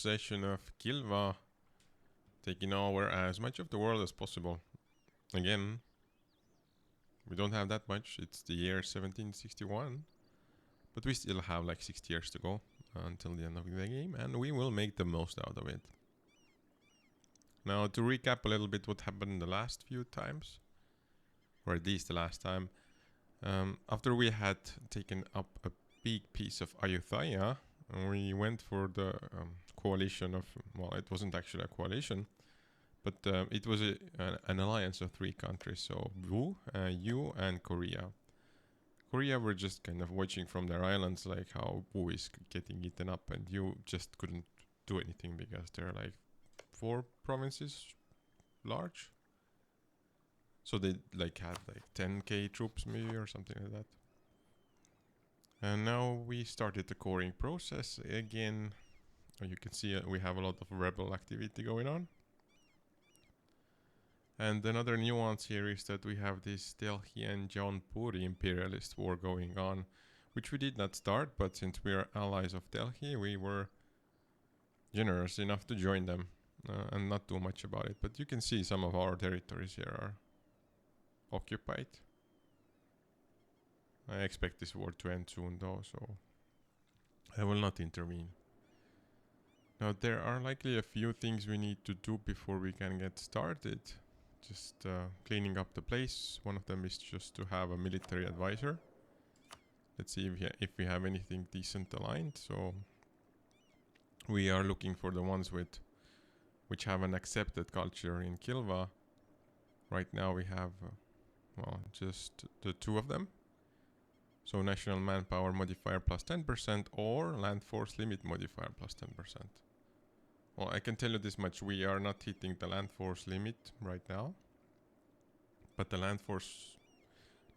possession of Kilwa, taking over as much of the world as possible. Again, we don't have that much. It's the year 1761, but we still have like 6 years to go until the end of the game, and we will make the most out of it. Now, to recap a little bit what happened the last few times, or at least the last time, after we had taken up a big piece of Ayutthaya, we went for the coalition of, well, it wasn't actually a coalition, but it was an alliance of 3 countries, so Wu, Yu, and Korea. Korea were just kind of watching from their islands like how Wu is getting eaten up, and Yu just couldn't do anything because they're like 4 provinces large. So they like had like 10k troops maybe or something like that. And now we started the coring process again. You can see we have a lot of rebel activity going on. And another nuance here is that we have this Delhi and Jaunpuri imperialist war going on, which we did not start, but since we are allies of Delhi, we were generous enough to join them and not do much about it. But you can see some of our territories here are occupied. I expect this war to end soon though, so I will not intervene. Now there are likely a few things we need to do before we can get started. Just cleaning up the place. One of them is just to have a military advisor. Let's see if we have anything decent aligned. So we are looking for the ones which have an accepted culture in Kilwa. Right now we have well, just the 2 of them. So national manpower modifier plus 10% or land force limit modifier plus 10%. Well, I can tell you this much, we are not hitting the land force limit right now. But the land force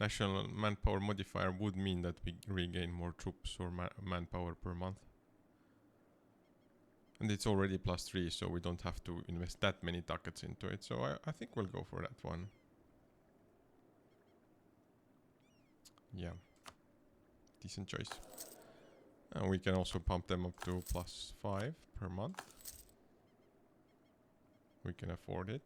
national manpower modifier would mean that we regain more troops or manpower per month. And it's already plus 3, so we don't have to invest that many ducats into it. So I think we'll go for that one. Yeah. Decent choice. And we can also pump them up to plus 5 per month. We can afford it.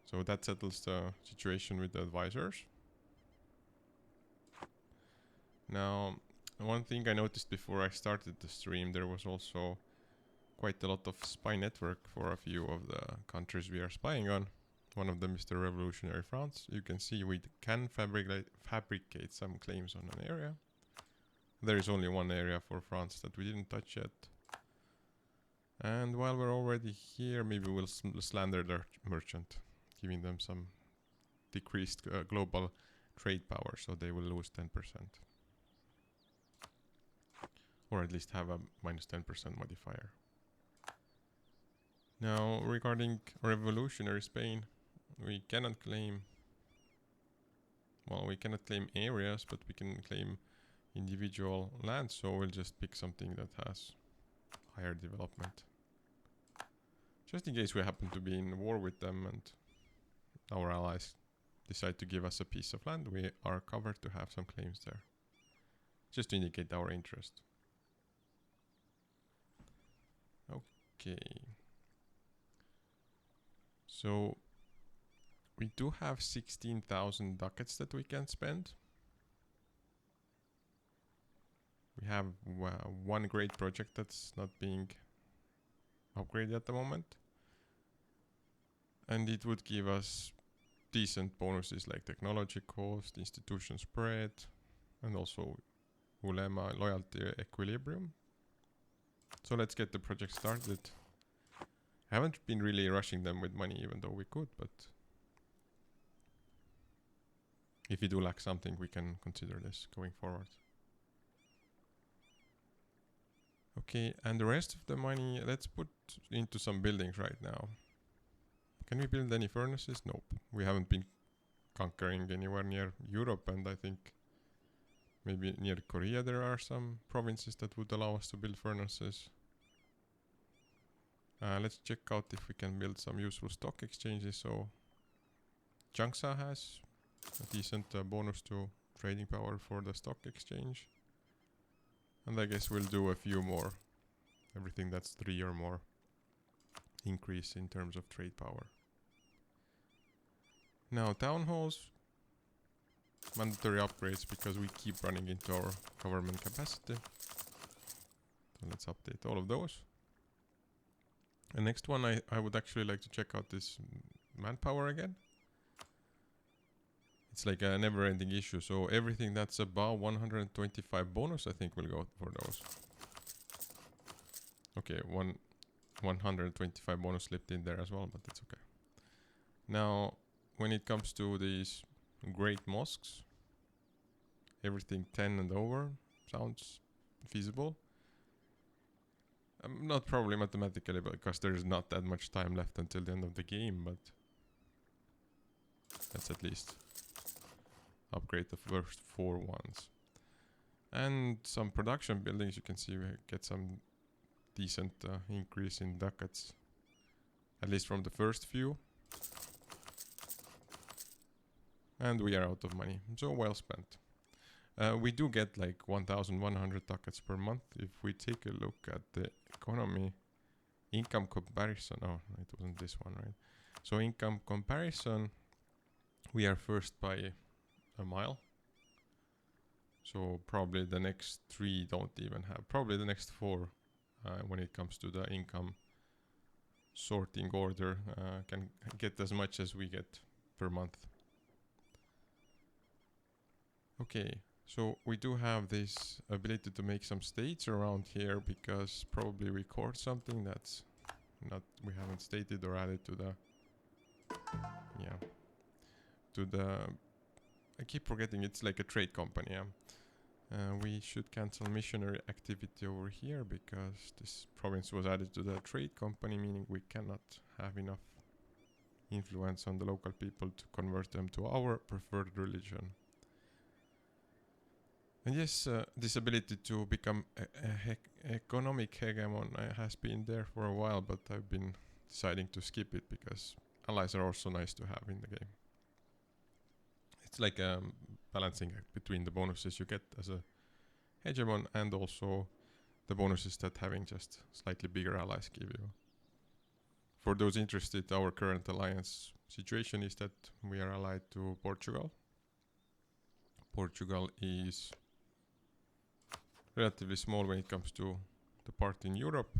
So that settles the situation with the advisors. Now, one thing I noticed before I started the stream, there was also quite a lot of spy network for a few of the countries we are spying on. One of them is the Revolutionary France. You can see we can fabricate some claims on an area. There is only one area for France that we didn't touch yet. And while we're already here, maybe we'll slander their merchant, giving them some decreased global trade power, so they will lose 10%. Or at least have a minus 10% modifier. Now, regarding Revolutionary Spain, we cannot claim... Well, we cannot claim areas, but we can claim individual land, so we'll just pick something that has higher development. Just in case we happen to be in war with them and our allies decide to give us a piece of land, we are covered to have some claims there. Just to indicate our interest. Okay. So we do have 16,000 ducats that we can spend. We have one great project that's not being upgraded at the moment. And it would give us decent bonuses like technology cost, institution spread, and also ulema loyalty equilibrium. So let's get the project started. I haven't been really rushing them with money, even though we could, but if we do lack something, we can consider this going forward. Okay, and the rest of the money, let's put into some buildings right now. Can we build any furnaces? Nope. We haven't been conquering anywhere near Europe, and I think maybe near Korea there are some provinces that would allow us to build furnaces. Let's check out if we can build some useful stock exchanges. So Changsha has a decent bonus to trading power for the stock exchange. And I guess we'll do a few more Everything that's 3 or more increase in terms of trade power. Now town halls, mandatory upgrades because we keep running into our government capacity. So let's update all of those. The next one I would actually like to check out this manpower again. It's like a never-ending issue, so everything that's above 125 bonus I think will go for those. Okay, 125 bonus slipped in there as well, but that's okay. Now, when it comes to these great mosques, everything 10 and over sounds feasible. Not probably mathematically, because there's not that much time left until the end of the game, but let's at least upgrade the first 4 ones. And some production buildings, you can see we get some decent increase in ducats, at least from the first few. And we are out of money, so well spent. We do get like 1,100 ducats per month. If we take a look at the economy income comparison, oh, it wasn't this one, right? So income comparison, we are first by a mile. So probably the next 3 don't even have, probably the next 4 when it comes to the income sorting order can get as much as we get per month. Okay, so we do have this ability to make some states around here because probably we caught something that's not, we haven't stated or added to the, yeah, to the, I keep forgetting it's like a trade company, yeah. We should cancel missionary activity over here because this province was added to the trade company, meaning we cannot have enough influence on the local people to convert them to our preferred religion. And yes, this ability to become economic hegemon has been there for a while, but I've been deciding to skip it because allies are also nice to have in the game. It's like a balancing act between the bonuses you get as a hegemon and also the bonuses that having just slightly bigger allies give you. For those interested, our current alliance situation is that we are allied to Portugal. Portugal is relatively small when it comes to the part in Europe.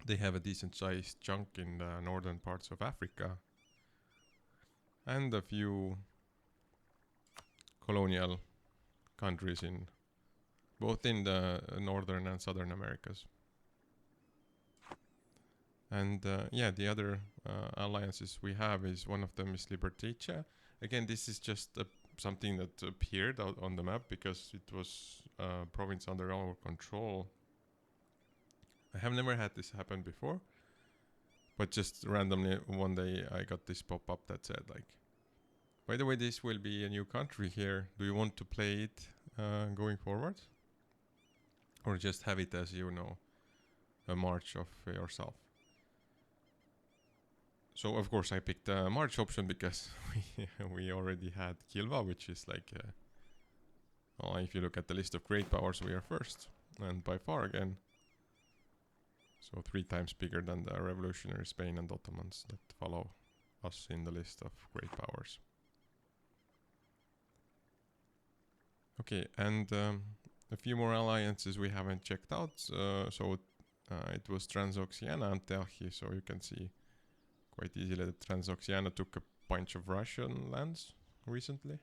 They have a decent sized chunk in the northern parts of Africa and a few colonial countries in both in the northern and southern Americas. And yeah, the other alliances we have is, one of them is Libertatia. Again, this is just something that appeared out on the map because it was a province under our control. I have never had this happen before, but just randomly one day I got this pop-up that said like, by the way, this will be a new country here. Do you want to play it going forward? Or just have it as, you know, a march of yourself? So of course I picked the March option because we already had Kilwa, which is like, well, if you look at the list of great powers, we are first, and by far again. So 3 times bigger than the revolutionary Spain and Ottomans that follow us in the list of great powers. Okay, and a few more alliances we haven't checked out. So it was Transoxiana and Telchi, so you can see quite easily that Transoxiana took a bunch of Russian lands recently.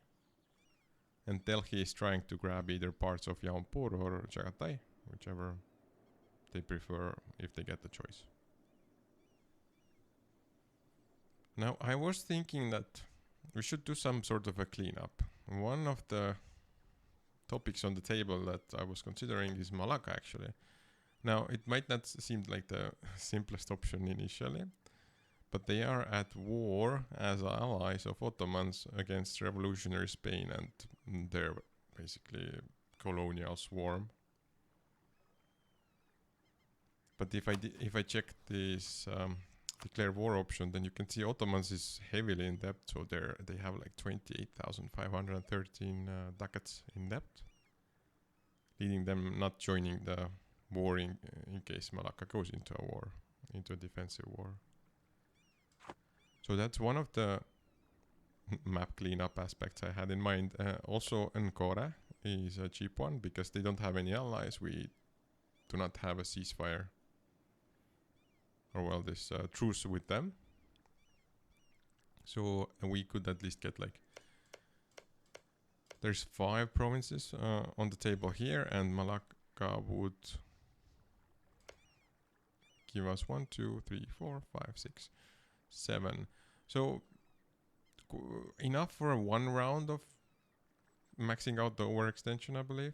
And Telchi is trying to grab either parts of Jaunpur or Chagatai, whichever they prefer if they get the choice. Now, I was thinking that we should do some sort of a cleanup. One of the topics on the table that I was considering is Malacca, actually. Now, it might not seem like the simplest option initially, but they are at war as allies of Ottomans against revolutionary Spain and their basically colonial swarm. But if I check this declare war option, then you can see Ottomans is heavily in debt, so they have like 28,513 ducats in debt, leading them not joining the war in case Malacca goes into a war, into a defensive war. So that's one of the map cleanup aspects I had in mind. Also, Ancora is a cheap one because they don't have any allies. We do not have a ceasefire, or well, this truce with them. So we could at least get like, there's 5 provinces on the table here, and Malacca would give us 1, 2, 3, 4, 5, 6, 7. So enough for one round of maxing out the overextension, I believe.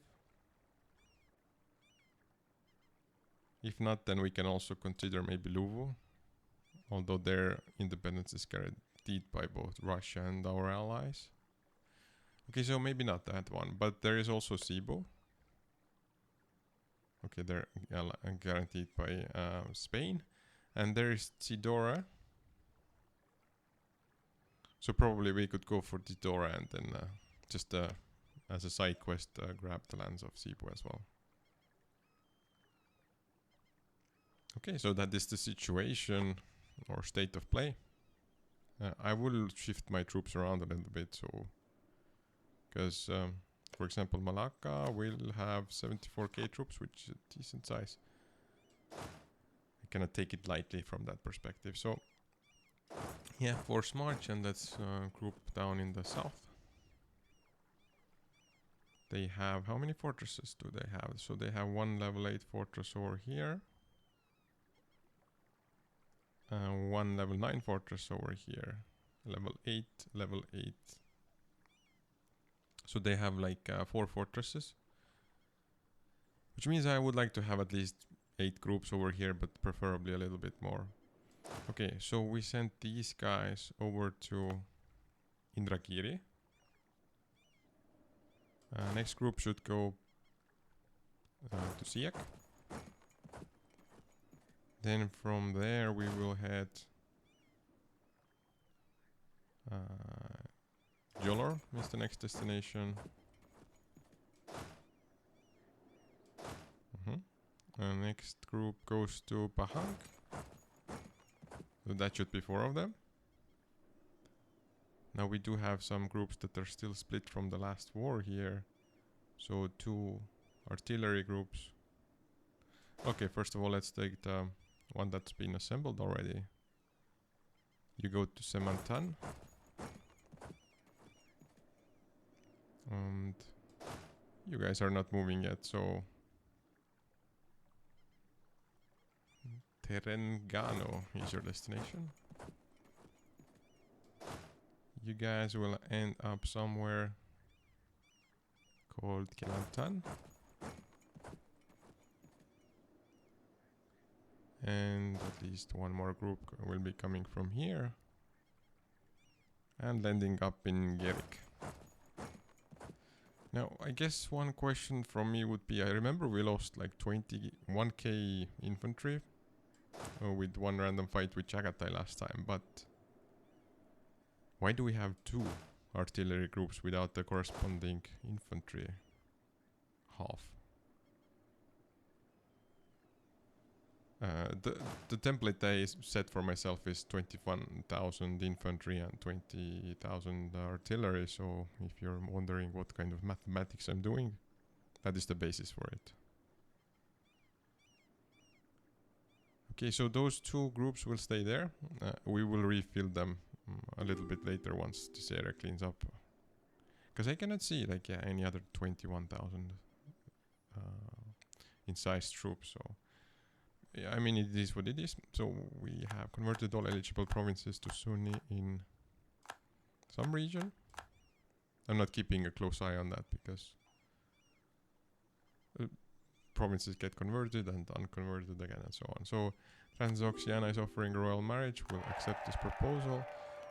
If not, then we can also consider maybe Luvu, although their independence is guaranteed by both Russia and our allies. Okay, so maybe not that one, but there is also Cebu. Okay, they're guaranteed by Spain. And there is Tidora. So probably we could go for Tidora and then just as a side quest grab the lands of Cebu as well. Okay, so that is the situation or state of play. I will shift my troops around a little bit, so because for example Malacca will have 74k troops, which is a decent size. I cannot take it lightly from that perspective. So yeah, force march, and let's group down in the south. They have, how many fortresses do they have? So they have 1 level 8 fortress over here. 1 level 9 fortress over here. Level 8, level 8. So they have like 4 fortresses. Which means I would like to have at least 8 groups over here, but preferably a little bit more. Okay, so we sent these guys over to Indragiri. Next group should go to Siak. Then from there we will head Jolor is the next destination. Next group goes to Pahang. So that should be 4 of them. Now we do have some groups that are still split from the last war here. So 2 artillery groups. Okay, first of all, let's take the one that's been assembled already. You go to Semantan. And you guys are not moving yet, so Terengano is your destination. You guys will end up somewhere called Kelantan. And at least one more group will be coming from here and landing up in Gerik. Now, I guess one question from me would be, I remember we lost like 21k infantry with one random fight with Chagatai last time, but why do we have 2 artillery groups without the corresponding infantry half? The template I set for myself is 21,000 infantry and 20,000 artillery, so if you're wondering what kind of mathematics I'm doing, that is the basis for it. Okay, so those 2 groups will stay there. We will refill them a little bit later once this area cleans up. Because I cannot see like any other 21,000 in size troops, so yeah, I mean, it is what it is. So we have converted all eligible provinces to Sunni in some region. I'm not keeping a close eye on that because provinces get converted and unconverted again and so on. So Transoxiana is offering royal marriage. We'll accept this proposal.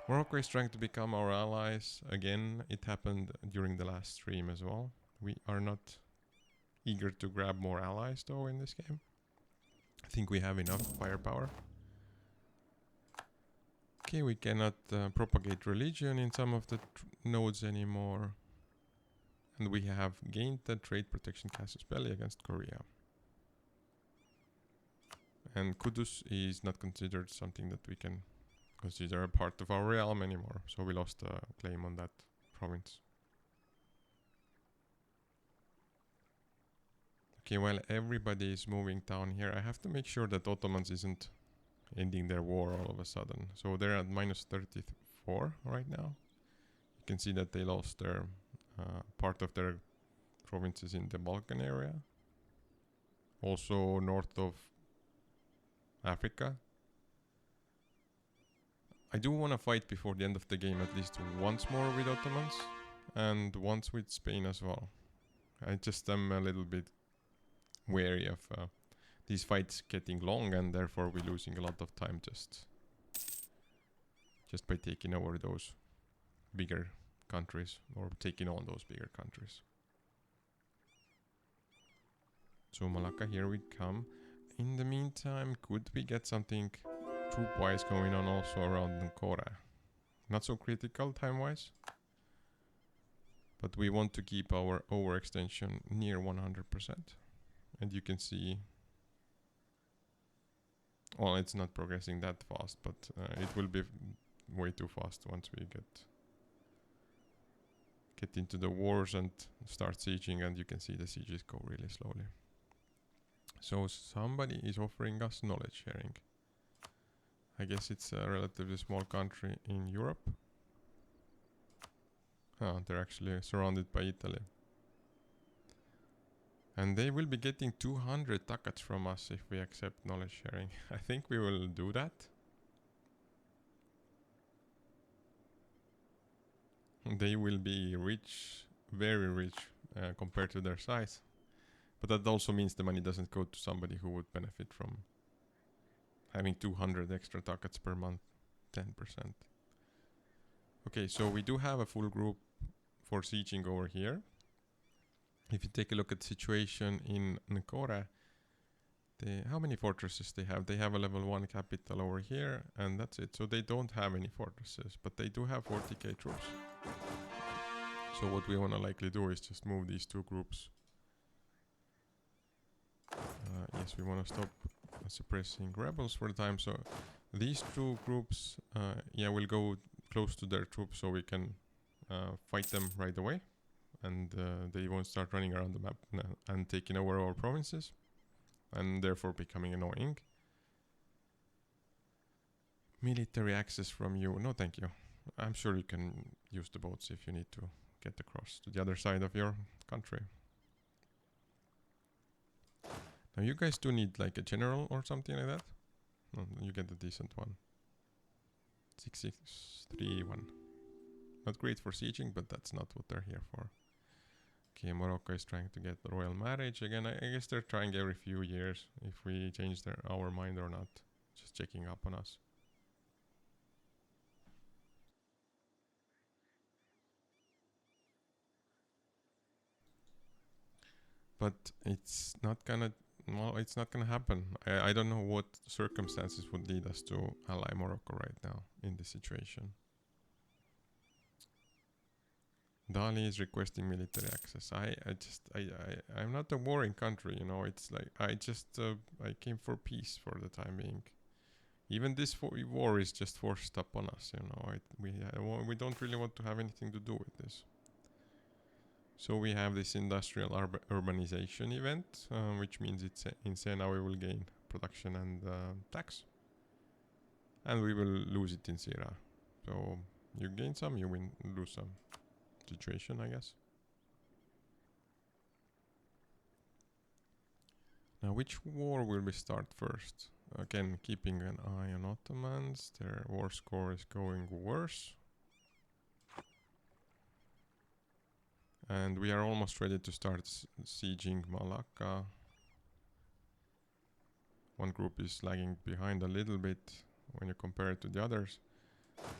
Morocco is trying to become our allies. Again, it happened during the last stream as well. We are not eager to grab more allies though in this game. I think we have enough firepower. Okay, we cannot propagate religion in some of the nodes anymore. And we have gained the trade protection casus belli against Korea. And Kudus is not considered something that we can consider a part of our realm anymore. So we lost a claim on that province. Okay, while everybody is moving down here, I have to make sure that Ottomans isn't ending their war all of a sudden. So they're at minus 34 right now. You can see that they lost their part of their provinces in the Balkan area. Also north of Africa. I do want to fight before the end of the game at least once more with Ottomans and once with Spain as well. I just am a little bit wary of these fights getting long, and therefore we're losing a lot of time just by taking over those bigger countries or taking on those bigger countries. So Malacca, here we come. In the meantime, could we get something troop-wise going on also around Ankara? Not so critical time-wise, but we want to keep our overextension near 100%. And you can see, well, it's not progressing that fast, but it will be way too fast once we get into the wars and start sieging, and you can see the sieges go really slowly. So somebody is offering us knowledge sharing. I guess it's a relatively small country in Europe. They're actually surrounded by Italy. And they will be getting 200 ducats from us if we accept knowledge sharing. I think we will do that. They will be rich, very rich compared to their size. But that also means the money doesn't go to somebody who would benefit from having 200 extra ducats per month, 10%. Okay, so we do have a full group for sieging over here. If you take a look at the situation in Ankara, how many fortresses they have? They have a level 1 capital over here, and that's it. So they don't have any fortresses, but they do have 40k troops. So what we want to likely do is just move these two groups. Yes, we want to stop suppressing rebels for the time. So these two groups, will go close to their troops so we can fight them right away. And they won't start running around the map and taking over our provinces, and therefore becoming annoying. Military access from you. No, thank you. I'm sure you can use the boats if you need to get across to the other side of your country. Now you guys do need like a general or something like that. No, you get a decent one. 6631. Not great for sieging, but that's not what they're here for. Okay, Morocco is trying to get the royal marriage again. I guess they're trying every few years if we change our mind or not. Just checking up on us. But it's not gonna happen. I don't know what circumstances would lead us to ally Morocco right now in this situation. Dali is requesting military access. I'm not a warring country, you know. It's like I came for peace for the time being. Even this war is just forced upon us, you know. We don't really want to have anything to do with this. So we have this industrial urbanization event, which means in Siena we will gain production and tax, and we will lose it in Sierra. So you gain some, you lose some. Situation, I guess. Now, which war will we start first? Again, keeping an eye on Ottomans. Their war score is going worse. And we are almost ready to start sieging Malacca. One group is lagging behind a little bit when you compare it to the others.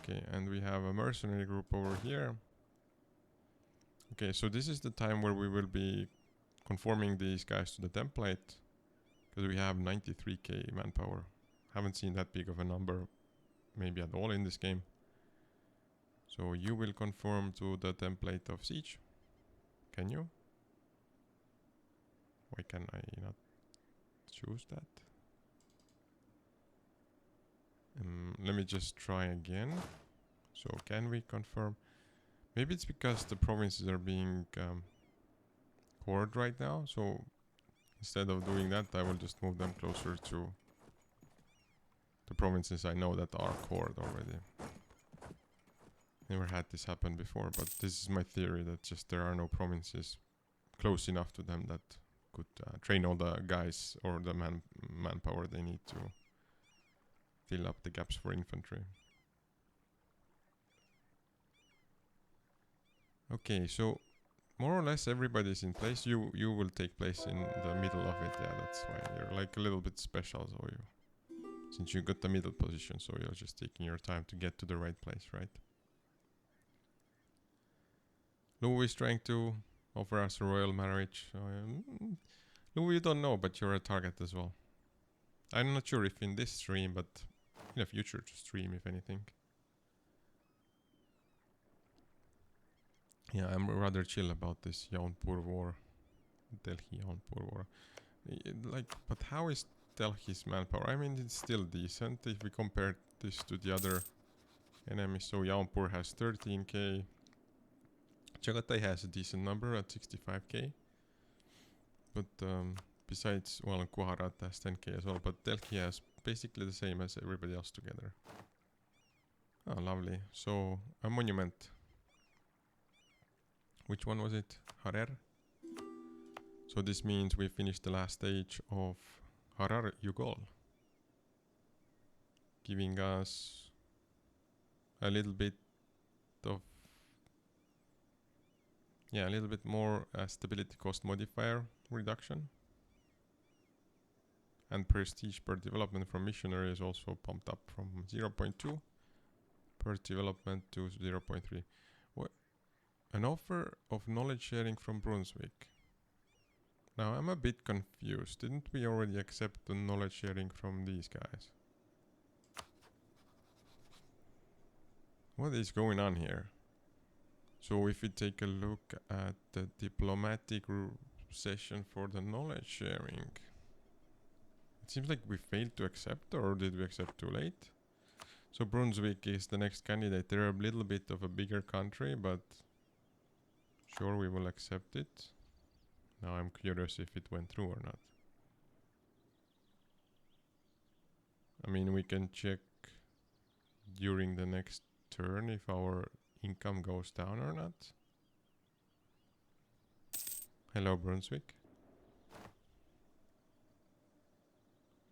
Okay, and we have a mercenary group over here. Okay, so this is the time where we will be conforming these guys to the template, because we have 93k manpower. Haven't seen that big of a number maybe at all in this game. So you will conform to the template of siege. Can you? Why can I not choose that? let me just try again. So can we confirm? Maybe it's because the provinces are being cored right now. So instead of doing that, I will just move them closer to the provinces I know that are cored already. Never had this happen before, but this is my theory, that just there are no provinces close enough to them that could train all the guys or the manpower they need to fill up the gaps for infantry. Okay, so more or less everybody's in place. You will take place in the middle of it. Yeah, that's why you're like a little bit special. So since you got the middle position, so you're just taking your time to get to the right place, right? Louis is trying to offer us a royal marriage. Louis, you don't know, but you're a target as well. I'm not sure if in this stream, but in a future stream, if anything. Yeah, I'm rather chill about this Jaunpur war. Delhi Jaunpur war. Like, but how is Delhi's manpower? I mean, it's still decent if we compare this to the other enemies. So Jaunpur has 13k. Chagatai has a decent number at 65k. But besides, well, Gujarat has 10k as well. But Delhi has basically the same as everybody else together. Oh, lovely. So, a monument. Which one was it? Harar? So this means we finished the last stage of Harar Yugol, giving us a little bit of, yeah, a little bit more stability cost modifier reduction. And prestige per development from missionary is also pumped up from 0.2 per development to 0.3. What? An offer of knowledge sharing from Brunswick. Now I'm a bit confused. Didn't we already accept the knowledge sharing from these guys? What is going on here? So if we take a look at the diplomatic session for the knowledge sharing, it seems like we failed to accept, or did we accept too late? So Brunswick is the next candidate. They're a little bit of a bigger country, but sure, we will accept it. Now I'm curious if it went through or not. I mean, we can check during the next turn if our income goes down or not. Hello, Brunswick.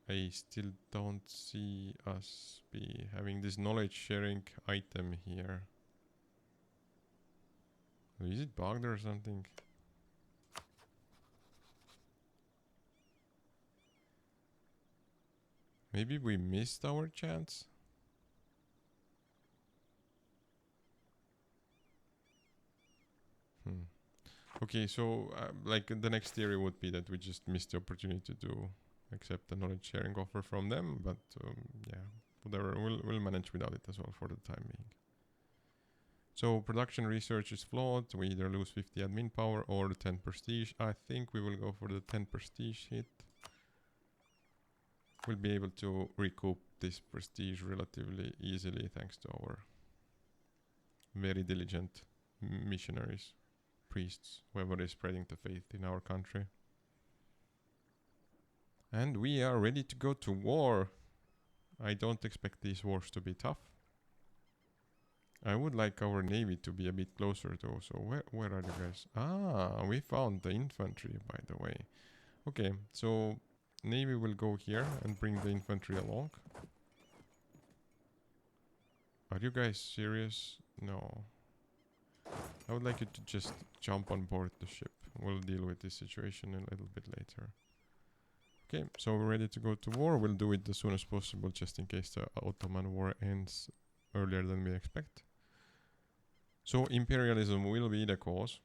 I still don't see us be having this knowledge sharing item here. Is it bugged or something? Maybe we missed our chance? Okay, so like the next theory would be that we just missed the opportunity to accept the knowledge sharing offer from them, but yeah, whatever, we'll manage without it as well for the time being. So production research is flawed. We either lose 50 admin power or the 10 prestige. I think we will go for the 10 prestige hit. We'll be able to recoup this prestige relatively easily thanks to our very diligent missionaries, priests, whoever is spreading the faith in our country. And we are ready to go to war. I don't expect these wars to be tough. I would like our navy to be a bit closer though. So where are you guys? Ah, we found the infantry, by the way. Okay, so navy will go here and bring the infantry along. Are you guys serious? No. I would like you to just jump on board the ship. We'll deal with this situation a little bit later. Okay, so we're ready to go to war. We'll do it as soon as possible just in case the Ottoman war ends earlier than we expect. So imperialism will be the cause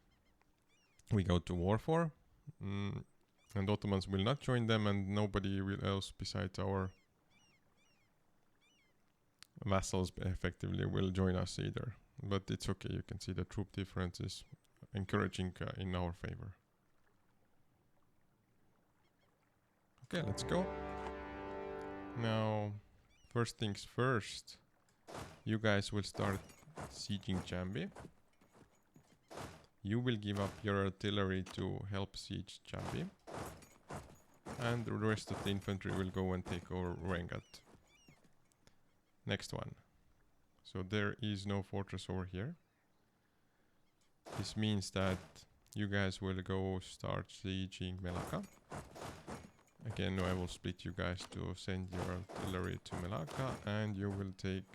we go to war for. And Ottomans will not join them, and nobody else besides our vassals effectively will join us either. But it's okay, you can see the troop difference is encouraging in our favor. Okay, let's go. Now, first things first. You guys will start sieging Jambi. You will give up your artillery to help siege Jambi. And the rest of the infantry will go and take over Rengat. Next one. So there is no fortress over here. This means that you guys will go start sieging Melaka. Again, I will split you guys to send your artillery to Melaka, and you will take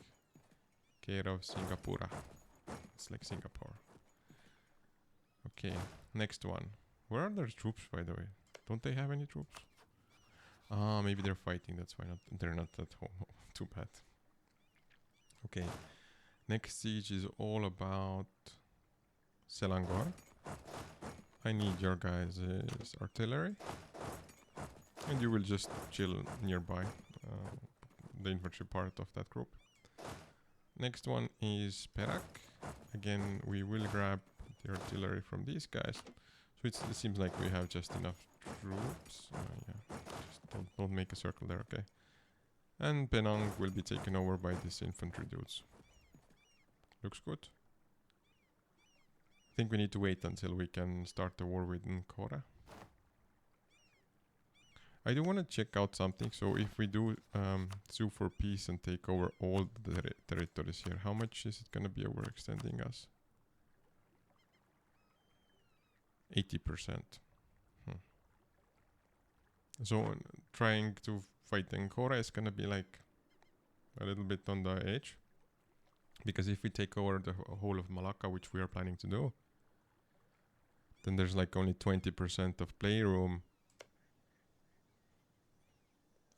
care of Singapura. It's like Singapore. Okay, next one. Where are their troops, by the way? Don't they have any troops? Ah, maybe they're fighting, that's why they're not at home. Too bad. Okay, next siege is all about Selangor. I need your guys' artillery. And you will just chill nearby, the infantry part of that group. Next one is Perak. Again, we will grab the artillery from these guys. So it seems like we have just enough troops. Yeah, just don't make a circle there, okay. And Penang will be taken over by these infantry dudes. Looks good. I think we need to wait until we can start the war with Nkora. I do want to check out something. So if we do sue for peace and take over all the territories here, how much is it going to be overextending us? 80%. So trying to fight Ankara is going to be like a little bit on the edge. Because if we take over the whole of Malacca, which we are planning to do, then there's like only 20% of playroom.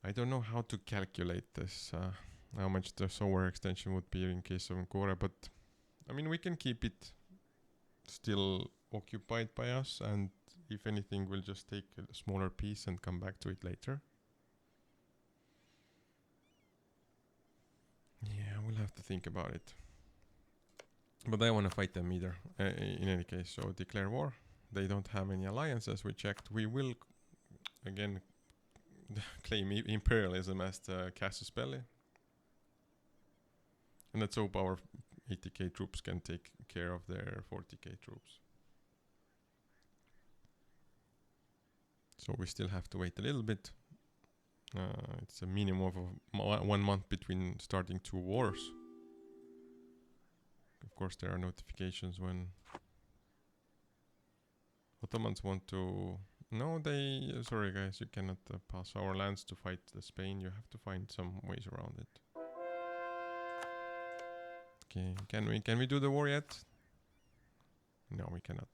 I don't know how to calculate this, how much the solar extension would be in case of Ankara, but I mean we can keep it still occupied by us, and if anything we'll just take a smaller piece and come back to it later. Yeah, we'll have to think about it. But I want to fight them either, in any case, so declare war. They don't have any alliances, we checked. We will, again, claim imperialism as the casus belli. And let's hope our 80k troops can take care of their 40k troops. So we still have to wait a little bit. It's a minimum of 1 month between starting 2 wars. Of course there are notifications when Ottomans want to... No, they... sorry guys, you cannot pass our lands to fight Spain. You have to find some ways around it. Okay, can we do the war yet? No, we cannot.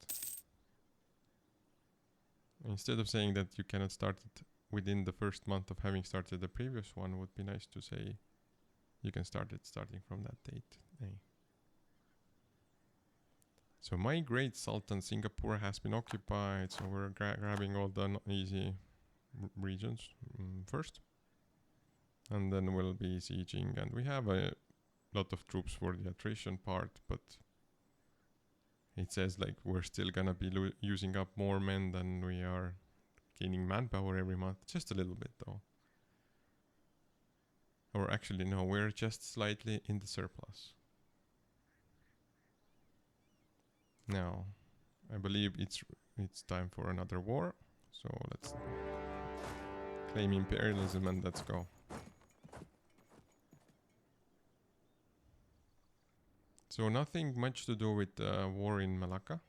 Instead of saying that you cannot start it within the first month of having started the previous one, would be nice to say you can start it starting from that date. Hey. So my great Sultan Singapore has been occupied, so we're grabbing all the easy regions first. And then we'll be sieging, and we have a lot of troops for the attrition part, but it says like we're still gonna be using up more men than we are gaining manpower every month. Just a little bit though. Or actually no, we're just slightly in the surplus. Now, I believe it's time for another war. So let's claim imperialism and let's go. So nothing much to do with the war in Malacca.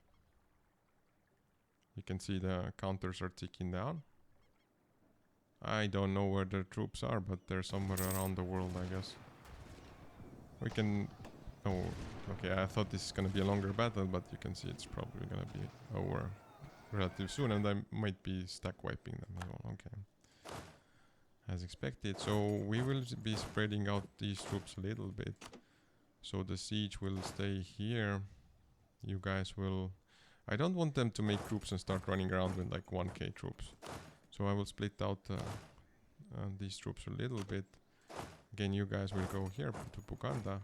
You can see the counters are ticking down. I don't know where the troops are, but they're somewhere around the world, I guess. We can... Oh, okay, I thought this is gonna be a longer battle, but you can see it's probably gonna be over relatively soon, and I might be stack wiping them as well. Okay. As expected. So we will be spreading out these troops a little bit. So the siege will stay here. You guys will... I don't want them to make troops and start running around with like 1k troops. So I will split out these troops a little bit. Again, you guys will go here to Buganda.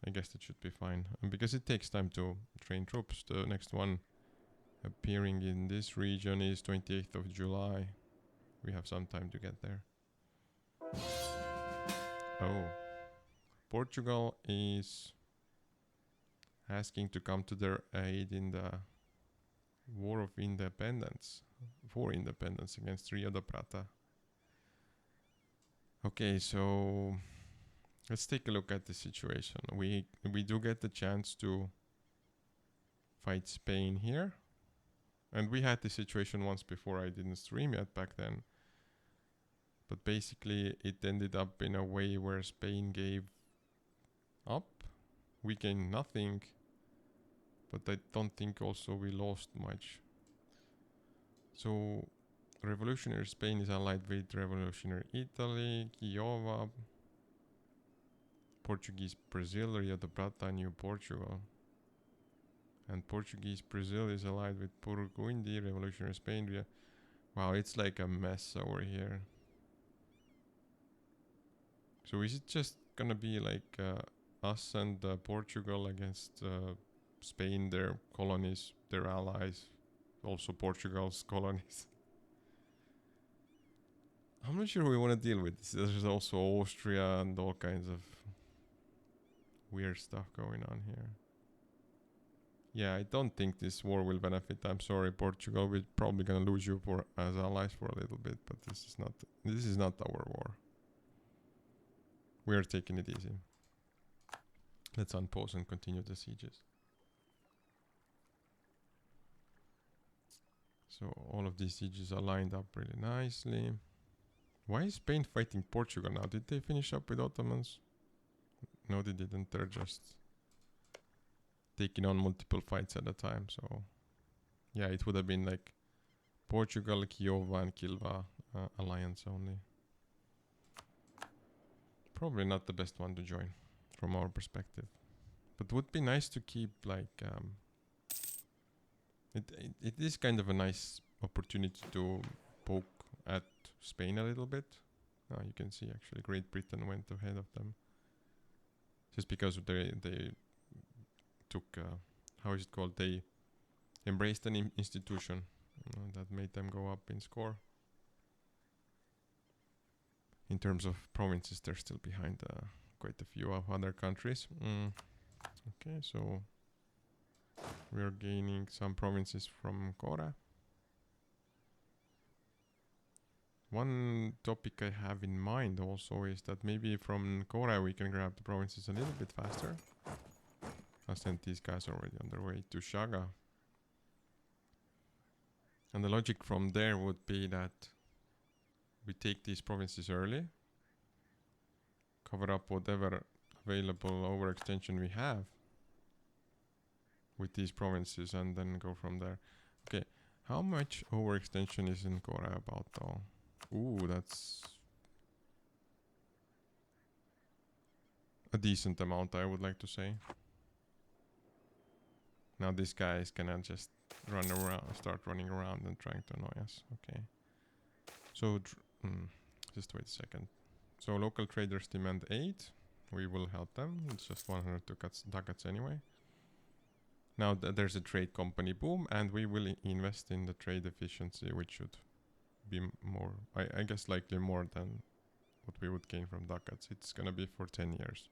I guess that should be fine. And because it takes time to train troops, the next one appearing in this region is 28th of July. We have some time to get there. Oh. Portugal is asking to come to their aid in the War of Independence. For independence against Rio de Prata. Okay, so let's take a look at the situation. We do get the chance to fight Spain here. And we had this situation once before. I didn't stream yet back then. But basically it ended up in a way where Spain gave up. We gained nothing. But I don't think also we lost much. So revolutionary Spain is allied with revolutionary Italy, Kilwa, Portuguese Brazil, Rio de Prata, New Portugal. And Portuguese Brazil is allied with Burgundy, revolutionary Spain. Wow, it's like a mess over here. So is it just gonna be like us and Portugal against Spain, their colonies, their allies, also Portugal's colonies? I'm not sure we want to deal with this. There's also Austria and all kinds of weird stuff going on here. Yeah, I don't think this war will benefit. I'm sorry, Portugal. We're probably gonna lose you for as allies for a little bit, but this is not our war. We are taking it easy. Let's unpause and continue the sieges. So all of these sieges are lined up really nicely. Why is Spain fighting Portugal now? Did they finish up with Ottomans? No, they didn't. They're just taking on multiple fights at a time. So yeah, it would have been like Portugal, Kilwa and Kilwa alliance only. Probably not the best one to join from our perspective. But would be nice to keep like it is kind of a nice opportunity to poke at Spain a little bit. You can see actually Great Britain went ahead of them. Just because they took, how is it called? They embraced an institution that made them go up in score. In terms of provinces, they're still behind quite a few of other countries. Okay, so we are gaining some provinces from Kora. One topic I have in mind also is that maybe from Kora we can grab the provinces a little bit faster. I sent these guys already on their way to Shaga. And the logic from there would be that we take these provinces early, cover up whatever available overextension we have with these provinces and then go from there. Okay, how much overextension is in Kora about though? Ooh, that's a decent amount, I would like to say. Now this guy is gonna just run around, start running around and trying to annoy us. Okay. So, just wait a second. So local traders demand 8. We will help them. It's just 100 ducats anyway. Now there's a trade company boom, and we will invest in the trade efficiency, which should be more, I guess likely more than what we would gain from ducats. It's gonna be for 10 years.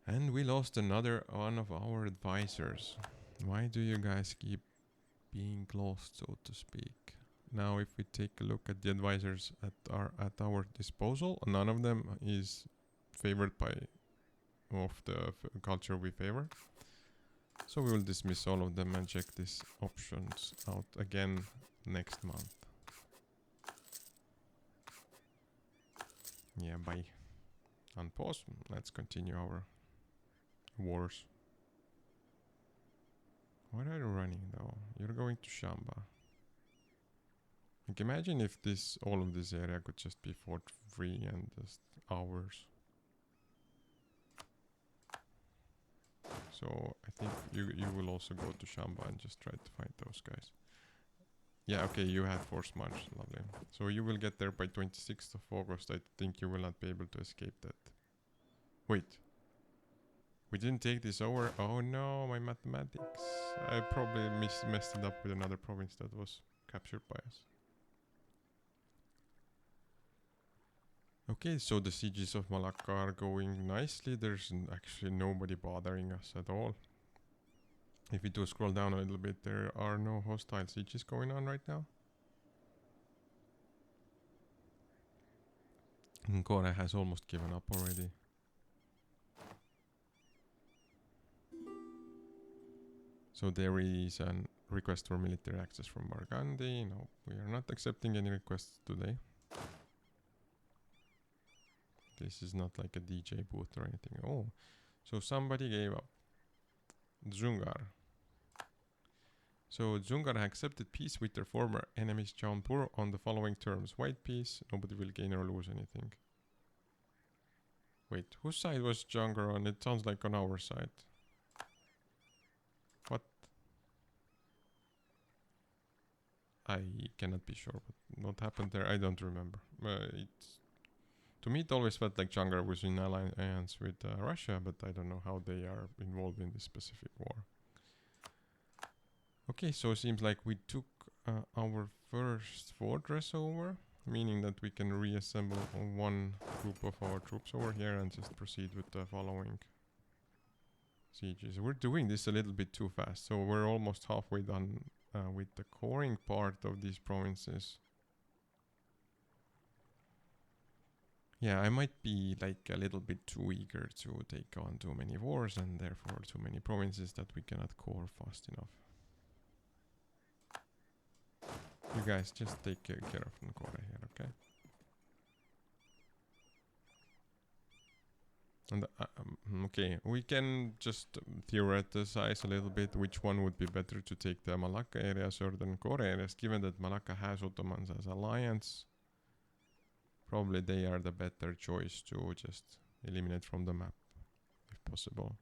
And we lost another one of our advisors. Why do you guys keep being lost, so to speak? Now if we take a look at the advisors at our disposal, none of them is favored by of the culture we favor. So we will dismiss all of them and check these options out again next month. Yeah, bye. Unpause. Let's continue our wars. What are you running though? You're going to Shamba. Like imagine if all of this area could just be fought free and just ours. So I think you will also go to Shamba and just try to find those guys. Yeah, okay, you had force march, lovely. So you will get there by 26th of August. I think you will not be able to escape that. Wait. We didn't take this over. Oh no, my mathematics. I probably messed it up with another province that was captured by us. Okay, so the sieges of Malacca are going nicely. There's actually nobody bothering us at all. If we do scroll down a little bit, there are no hostile sieges going on right now. Kore has almost given up already. So there is a request for military access from Burgundy. No, we are not accepting any requests today. This is not like a DJ booth or anything. Oh, so somebody gave up. Dzungar. So Dzungar accepted peace with their former enemies Jaunpur on the following terms. White peace, nobody will gain or lose anything. Wait, whose side was Dzungar on? It sounds like on our side. What? I cannot be sure what happened there. I don't remember. To me it always felt like Dzungar was in alliance with Russia, but I don't know how they are involved in this specific war. Okay, so it seems like we took our first fortress over, meaning that we can reassemble one group of our troops over here and just proceed with the following sieges. We're doing this a little bit too fast, so we're almost halfway done with the coring part of these provinces. Yeah, I might be like a little bit too eager to take on too many wars and therefore too many provinces that we cannot core fast enough. You guys just take care of Nkora here, okay? And okay, we can just theorize a little bit which one would be better to take, the Malacca areas or the Nkora areas, given that Malacca has Ottomans as alliance. Probably they are the better choice to just eliminate from the map, if possible.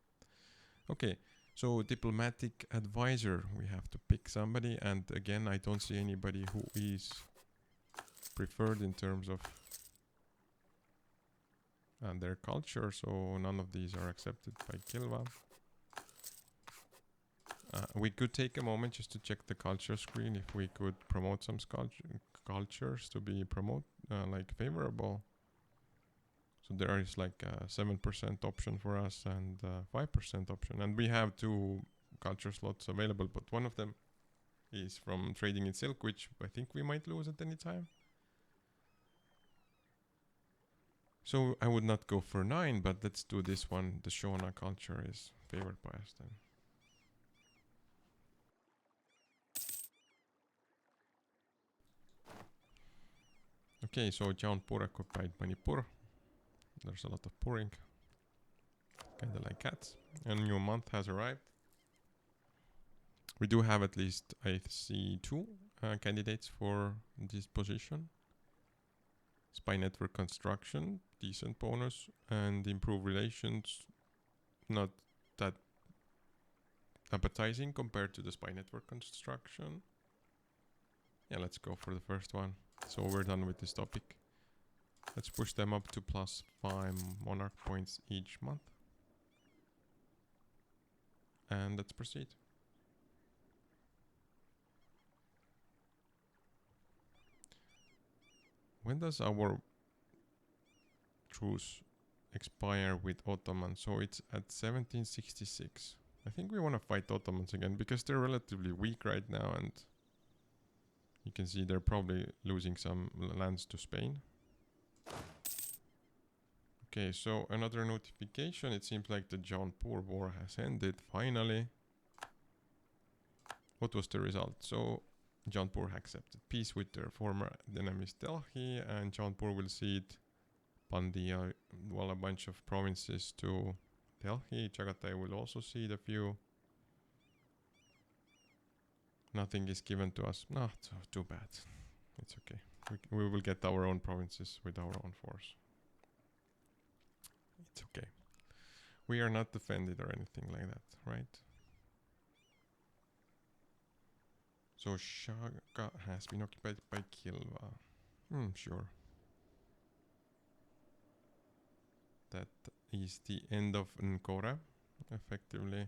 Okay, so diplomatic advisor, we have to pick somebody, and again, I don't see anybody who is preferred in terms of their culture, so none of these are accepted by Kilwa. We could take a moment just to check the culture screen if we could promote some cultures to be like favorable. So there is like a 7% option for us and 5% option, and we have 2 culture slots available, but one of them is from trading in silk, which I think we might lose at any time. So I would not go for 9, but let's do this one. The Shona culture is favored by us then. Okay, so Jaunpur occupied Manipur. There's a lot of pouring. Kinda like cats. A new month has arrived. We do have at least, I see, 2 candidates for this position. Spy network construction, decent bonus, and improve relations, not that appetizing compared to the spy network construction. Yeah, let's go for the first one. So we're done with this topic. Let's push them up to +5 monarch points each month. And let's proceed. When does our truce expire with Ottoman? So it's at 1766. I think we want to fight Ottomans again because they're relatively weak right now, and you can see they're probably losing some lands to Spain. Okay, so another notification. It seems like the Jaunpur war has ended finally. What was the result? So Jaunpur accepted peace with their former enemies Delhi, and Jaunpur will cede Pandia, well, a bunch of provinces to Delhi. Chagatai will also cede a few. Nothing is given to us. No, too bad. It's okay. We will get our own provinces with our own force. It's okay. We are not defended or anything like that, right? So Shaga has been occupied by Kilwa. Sure. That is the end of Nkora, effectively.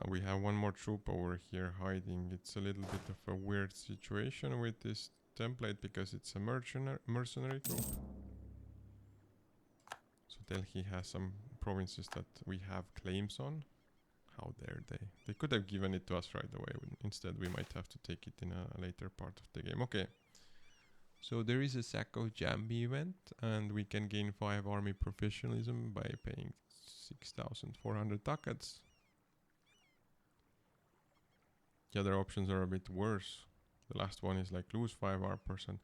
We have one more troop over here hiding. It's a little bit of a weird situation with this template because it's a mercenary group. So Delhi has some provinces that we have claims on. How dare they? They could have given it to us right away. Instead, we might have to take it in a later part of the game. Okay. So there is a Sacco Jambi event, and we can gain 5 army professionalism by paying 6,400 ducats. The other options are a bit worse. The last one is like lose 5 R%.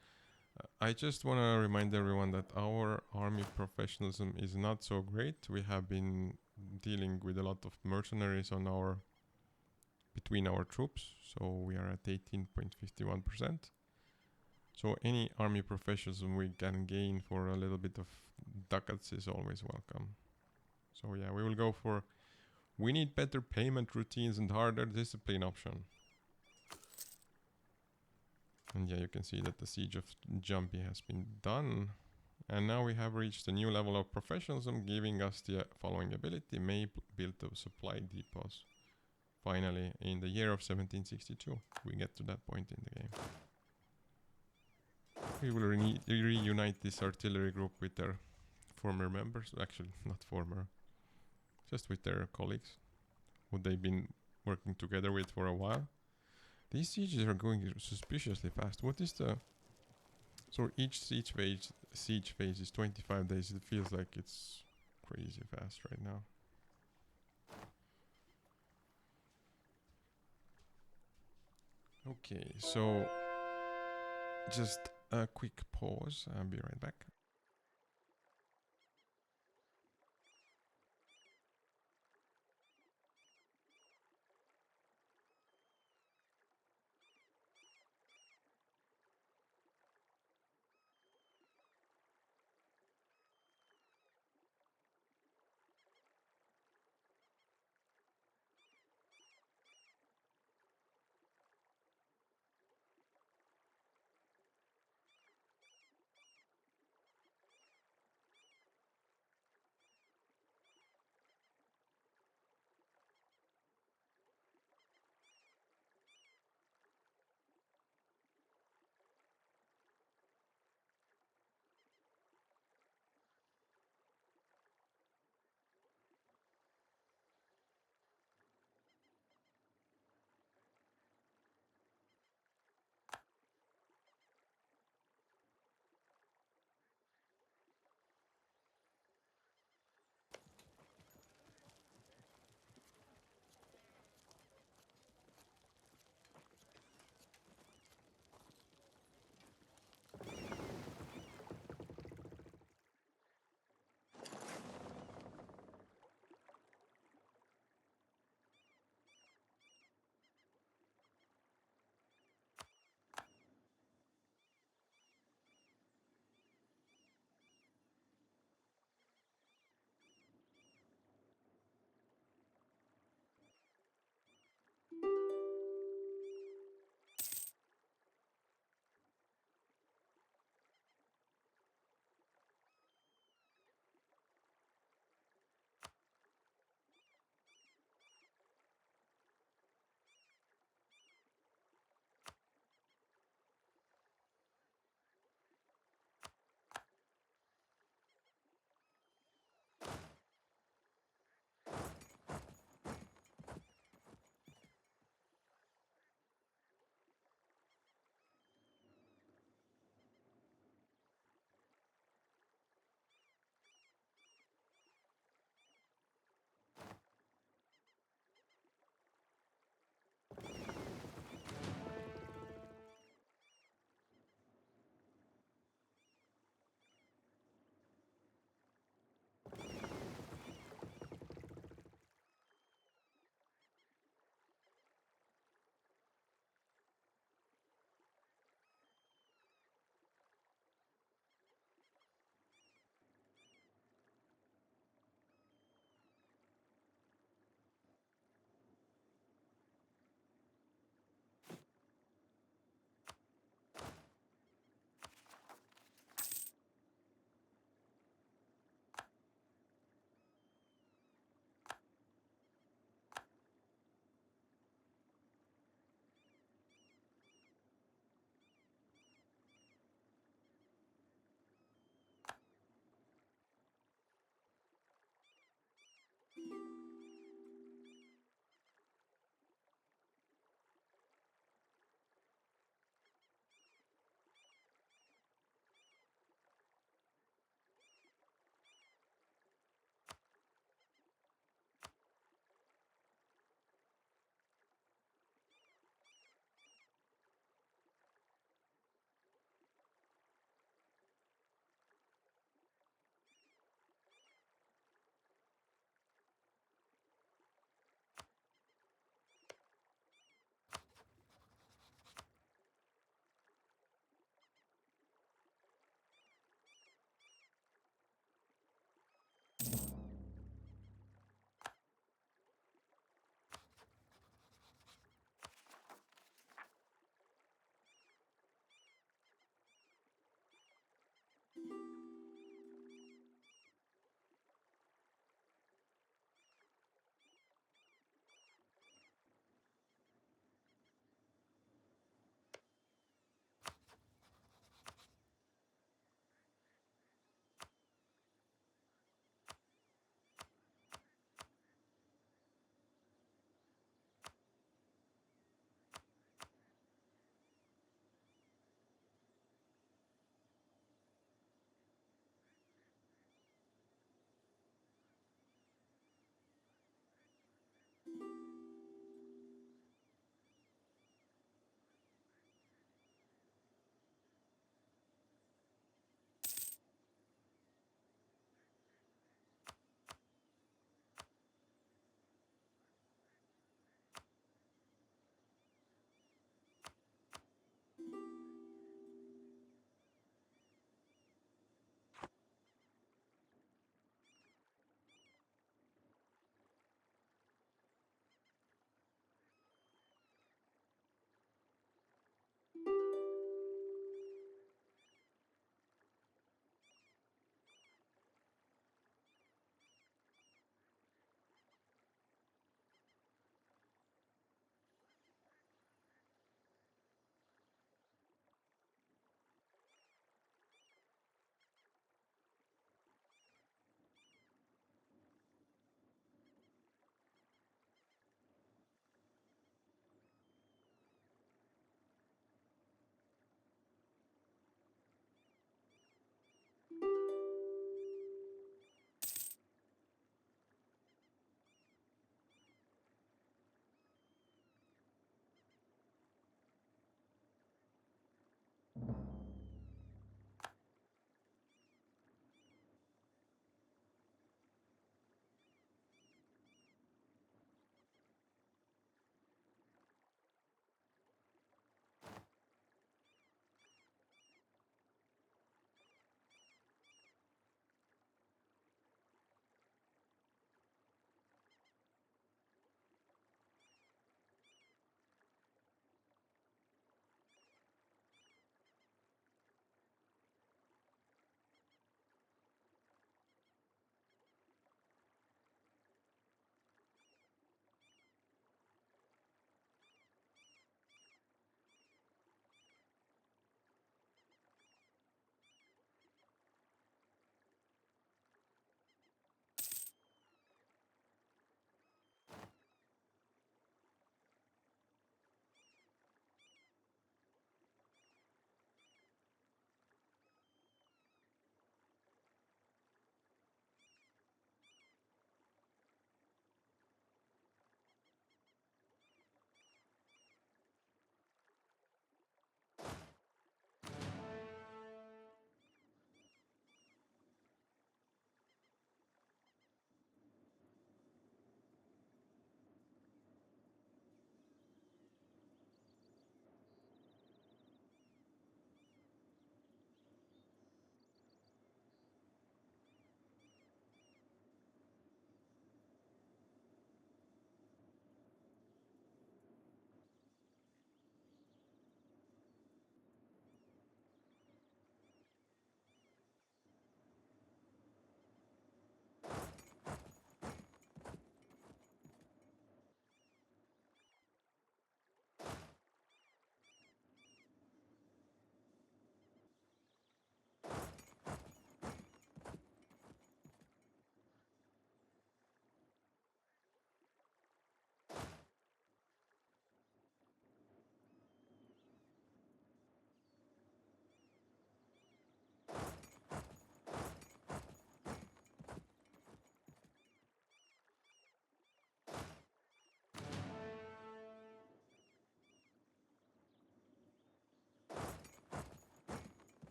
I just want to remind everyone that our army professionalism is not so great. We have been dealing with a lot of mercenaries on between our troops, so we are at 18.51%. So any army professionalism we can gain for a little bit of ducats is always welcome. So yeah, we will go for we need better payment routines and harder discipline option. And yeah, you can see that the siege of Jambi has been done. And now we have reached a new level of professionalism, giving us the following ability: may build the supply depots. Finally, in the year of 1762, we get to that point in the game. We will reunite this artillery group with their former members. Actually, not former, just with their colleagues who they've been working together with for a while. These sieges are going suspiciously fast. What is the... So each siege phase is 25 days. It feels like it's crazy fast right now. Okay, so just a quick pause. I'll be right back.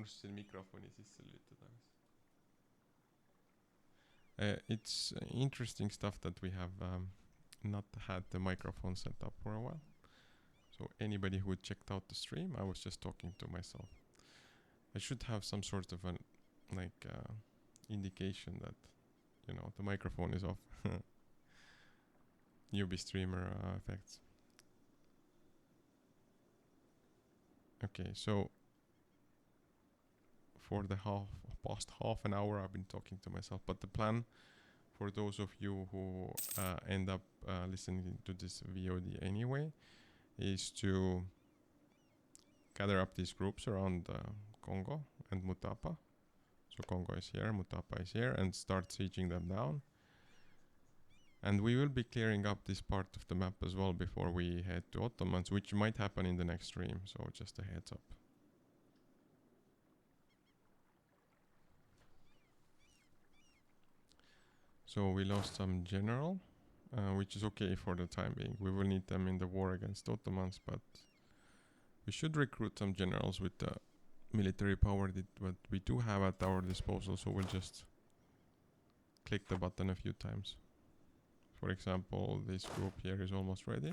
mursi selle mikrofoni sisse lülitada. It's interesting stuff that we have not had the microphone set up for a while. So anybody who checked out the stream, I was just talking to myself. I should have some sort of an indication that, you know, the microphone is off. Newbie streamer effects. Okay, so for the past half an hour I've been talking to myself, but the plan for those of you who end up listening to this VOD anyway is to gather up these groups around Congo and Mutapa. So Congo is here, Mutapa is here, and start sieging them down. And we will be clearing up this part of the map as well before we head to Ottomans, which might happen in the next stream, so just a heads up. So we lost some general, which is okay for the time being. We will need them in the war against Ottomans, but we should recruit some generals with the military power that we do have at our disposal, so we'll just click the button a few times. For example, this group here is almost ready.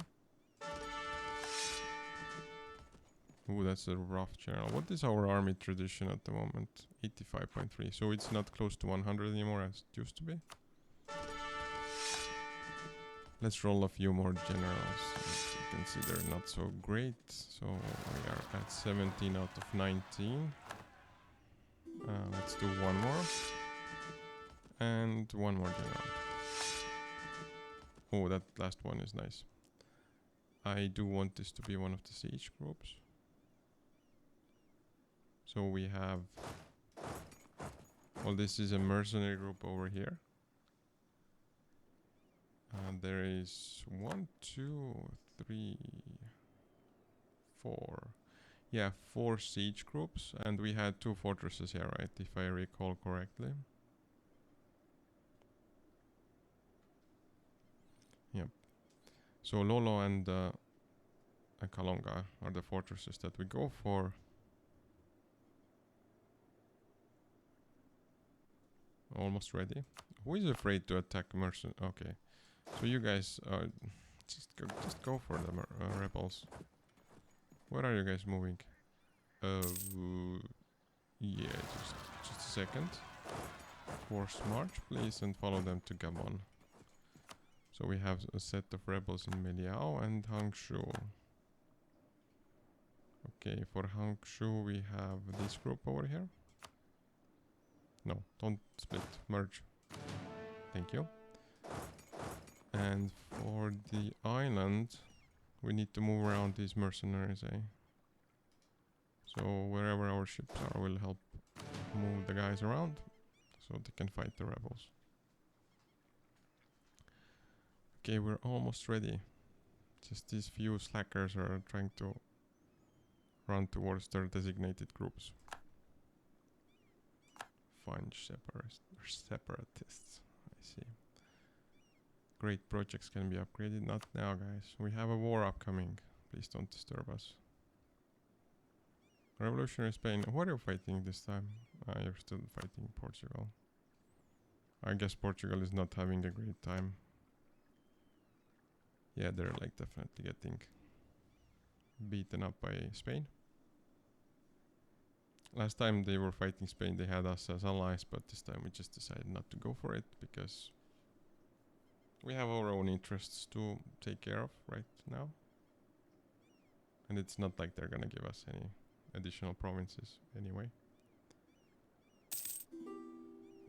Ooh, that's a rough general. What is our army tradition at the moment? 85.3, so it's not close to 100 anymore as it used to be. Let's roll a few more generals. As you can see, they're not so great. So we are at 17 out of 19. Let's do one more. And one more general. Oh, that last one is nice. I do want this to be one of the siege groups. So we have... Well, this is a mercenary group over here. There is 1, 2, 3, 4. Yeah, 4 siege groups, and we had 2 fortresses here, right? If I recall correctly. Yep. So Lolo and Kalonga are the fortresses that we go for. Almost ready. Who is afraid to attack merchant? Okay. So you guys just go for the rebels. Where are you guys moving? Yeah, just a second. Force march, please, and follow them to Gabon. So we have a set of rebels in Meliao and Hangshu. Okay, for Hangshu we have this group over here. No, don't split, merge. Thank you. And for the island, we need to move around these mercenaries, eh? So wherever our ships are, we'll help move the guys around so they can fight the rebels. Okay, we're almost ready. Just these few slackers are trying to run towards their designated groups. Fudge separatists, I see. Great projects can be upgraded. Not now, guys. We have a war upcoming. Please don't disturb us. Revolutionary Spain. What are you fighting this time? You're still fighting Portugal. I guess Portugal is not having a great time. Yeah, they're like definitely getting beaten up by Spain. Last time they were fighting Spain, they had us as allies, but this time we just decided not to go for it because we have our own interests to take care of right now. And it's not like they're gonna give us any additional provinces anyway.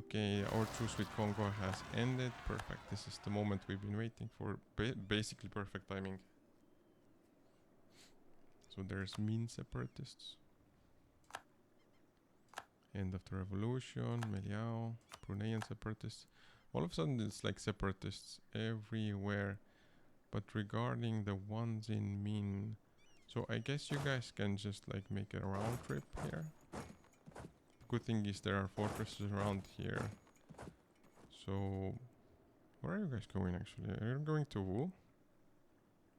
Okay, our truce with Congo has ended. Perfect. This is the moment we've been waiting for. Basically perfect timing. So there's Min separatists. End of the revolution, Meliao, Bruneian separatists. All of a sudden it's like separatists everywhere. But regarding the ones in Min, so I guess you guys can just like make a round trip here. Good thing is there are fortresses around here. So where are you guys going actually? Are you going to Wu?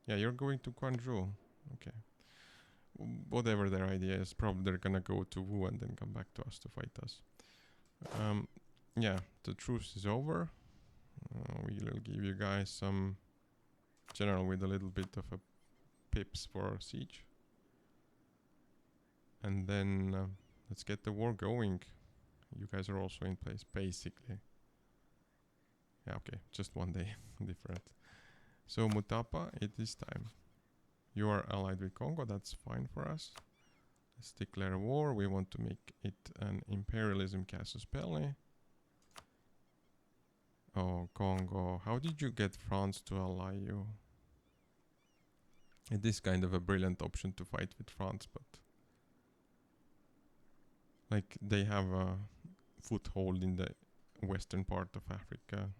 Yeah, you're going to Guangzhou. Okay. whatever their idea is. Probably they're gonna go to Wu and then come back to us to fight us. Yeah, the truce is over. We'll give you guys some general with a little bit of a pips for siege. And then let's get the war going. You guys are also in place, basically. Yeah, okay, just one day different. So Mutapa, it is time. You are allied with Congo, that's fine for us. Let's declare war. We want to make it an imperialism casus belli. Oh, Congo, how did you get France to ally you? It is kind of a brilliant option to fight with France, but like they have a foothold in the western part of Africa.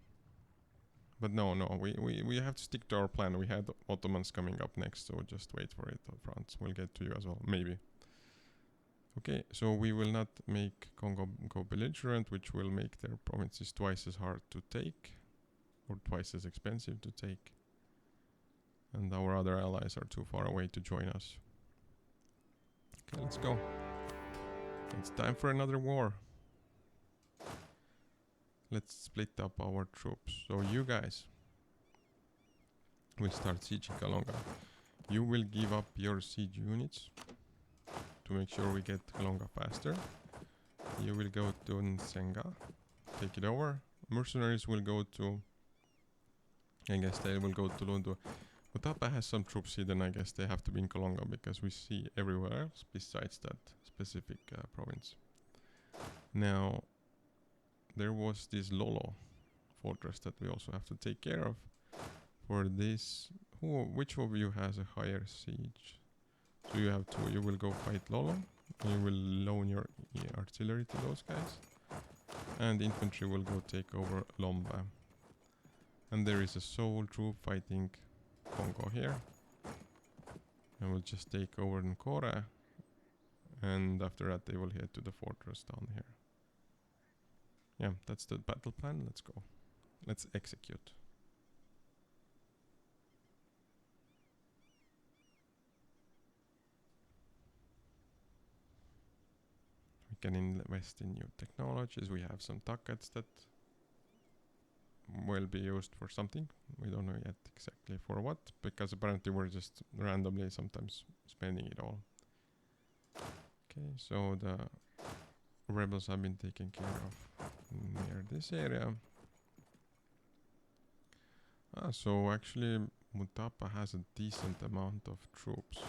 But no, we have to stick to our plan. We had Ottomans coming up next, so just wait for it. France will get to you as well, maybe. Okay, so we will not make Congo go belligerent, which will make their provinces twice as hard to take, or twice as expensive to take. And our other allies are too far away to join us. Okay, let's go. It's time for another war. Let's split up our troops. So you guys will start sieging Kalonga. You will give up your siege units to make sure we get Kalonga faster. You will go to Nsenga, take it over. Mercenaries will go to, I guess they will go to Lundu. Mutapa has some troops hidden, I guess they have to be in Kalonga because we see everywhere else besides that specific province. Now, there was this Lolo fortress that we also have to take care of. For this, which of you has a higher siege? So you have two. You will go fight Lolo. You will loan your artillery to those guys. And infantry will go take over Lomba. And there is a sole troop fighting Congo here. And we'll just take over Nkora. And after that they will head to the fortress down here. Yeah, that's the battle plan. Let's go. Let's execute. We can invest in new technologies. We have some tuckets that will be used for something. We don't know yet exactly for what, because apparently we're just randomly sometimes spending it all. Okay, so the rebels have been taken care of near this area. So actually Mutapa has a decent amount of troops.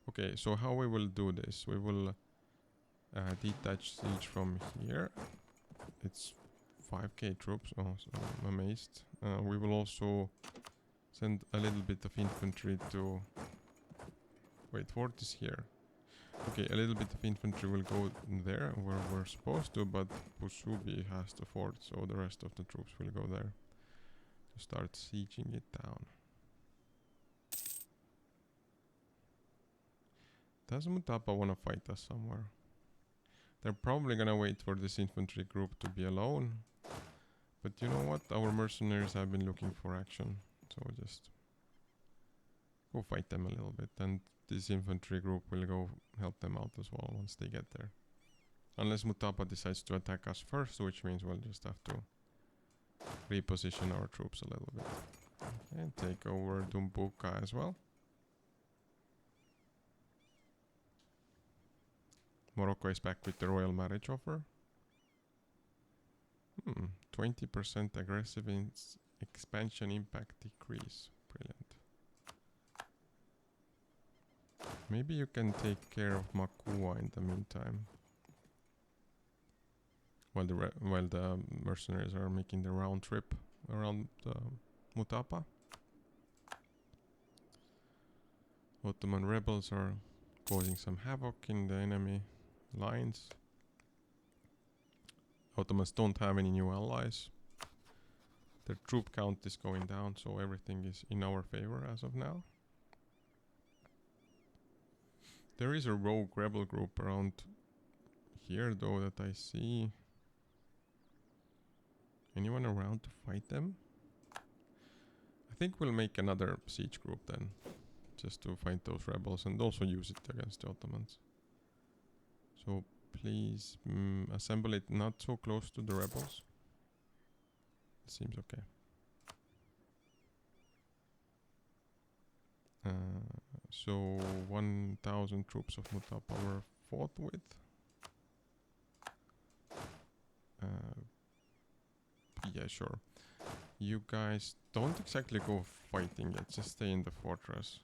Okay, so how we will do this? We will detach siege from here. It's 5k troops. Oh, so I'm amazed. We will also send a little bit of infantry to... Wait, fort is here. Okay, a little bit of infantry will go there where we're supposed to, but Pusubi has the fort, so the rest of the troops will go there to start sieging it down. Does Mutapa want to fight us somewhere? They're probably gonna wait for this infantry group to be alone. But you know what? Our mercenaries have been looking for action, so just go fight them a little bit, and this infantry group will go help them out as well once they get there. Unless Mutapa decides to attack us first, which means we'll just have to reposition our troops a little bit. And take over Dumbuka as well. Morocco is back with the royal marriage offer. 20% aggressive expansion impact decrease. Brilliant. Maybe you can take care of Makua in the meantime. While the mercenaries are making the round trip around Mutapa. Ottoman rebels are causing some havoc in the enemy lines. Ottomans don't have any new allies. Their troop count is going down, so everything is in our favor as of now. There is a rogue rebel group around here though that I see. Anyone around to fight them? I think we'll make another siege group then. just to fight those rebels and also use it against the Ottomans. So please assemble it not so close to the rebels. It seems okay. So 1,000 troops of Mustafa were fought with. Yeah, sure. You guys don't exactly go fighting yet, just stay in the fortress.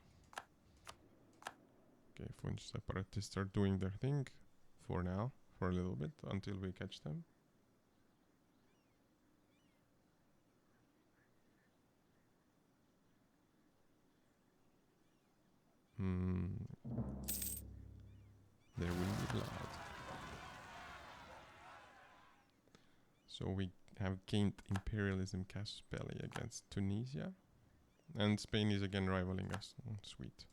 Okay, French separatists are doing their thing for now, for a little bit, until we catch them. There will be blood. So we have gained imperialism casus belli against Tunisia. And Spain is again rivaling us. Oh, sweet.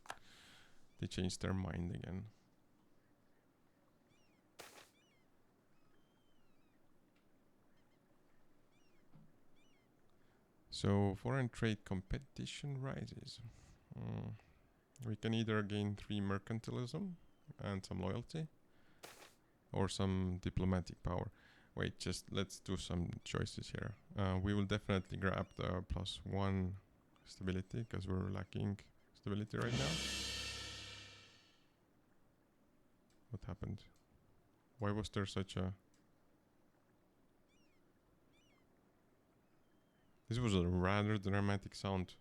They changed their mind again. So foreign trade competition rises. We can either gain 3 mercantilism and some loyalty, or some diplomatic power. Wait, just let's do some choices here. We will definitely grab the +1 stability, because we're lacking stability right now. What happened? Why was there such a... This was a rather dramatic sound.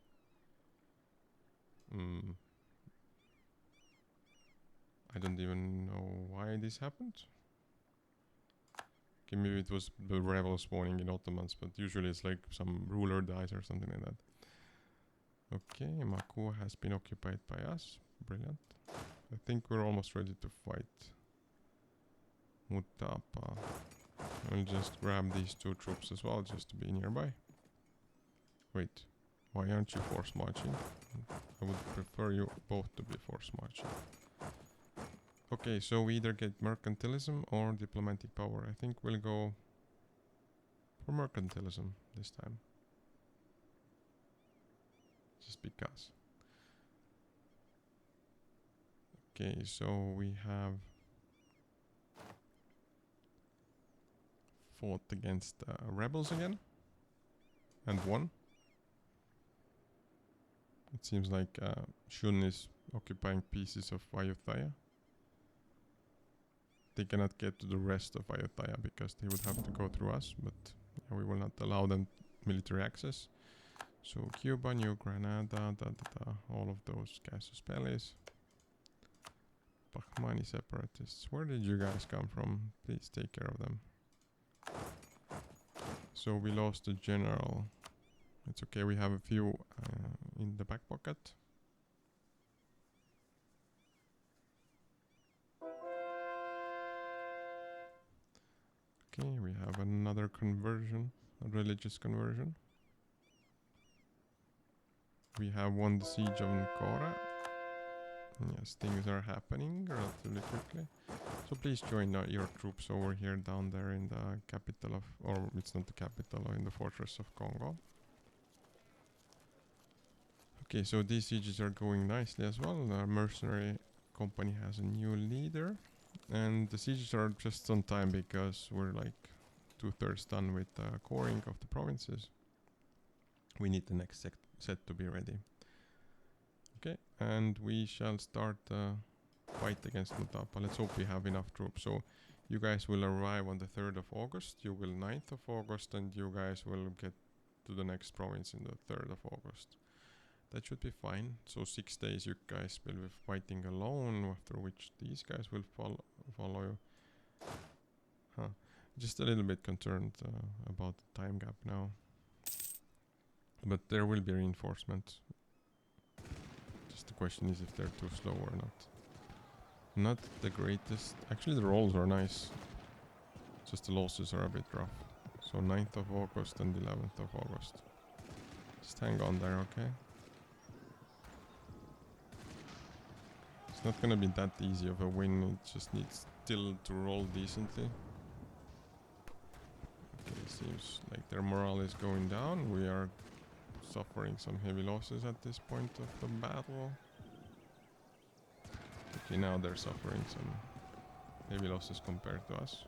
I don't even know why this happened. Okay, maybe it was the rebels spawning in Ottomans, but usually it's like some ruler dies or something like that. Okay, Maku has been occupied by us. Brilliant. I think we're almost ready to fight Mutapa. I'll just grab these 2 troops as well, just to be nearby. Wait, why aren't you force marching? I would prefer you both to be force marching. Okay, so we either get mercantilism or diplomatic power. I think we'll go for mercantilism this time. Just because. Okay, so we have fought against rebels again and won. It seems like Shun is occupying pieces of Ayutthaya. They cannot get to the rest of Ayutthaya because they would have to go through us, but yeah, we will not allow them military access. So Cuba, New Granada, all of those casus bellis. Bahmani separatists. Where did you guys come from? Please take care of them. So we lost a general. It's okay, we have a few in the back pocket. Okay, we have another conversion, a religious conversion. We have won the siege of Ankara. Yes, things are happening relatively quickly. So please join your troops over here down there in the capital of, or it's not the capital, or in the fortress of Congo. Okay, so these sieges are going nicely as well. Our mercenary company has a new leader. And the sieges are just on time because we're like 2/3 done with the coring of the provinces. We need the next set to be ready. Okay, and we shall start the fight against Mutapa. Let's hope we have enough troops. So you guys will arrive on the 3rd of August, you will 9th of August, and you guys will get to the next province in the 3rd of August. That should be fine. So 6 days you guys will be fighting alone, after which these guys will follow you. Huh. Just a little bit concerned about the time gap now. But there will be reinforcements. Just the question is if they're too slow or not. Not the greatest. Actually the rolls are nice. Just the losses are a bit rough. So 9th of August and 11th of August. Just hang on there, okay? It's not gonna be that easy of a win, it just needs still to roll decently. Okay, seems like their morale is going down. We are suffering some heavy losses at this point of the battle. Okay, now they're suffering some heavy losses compared to us.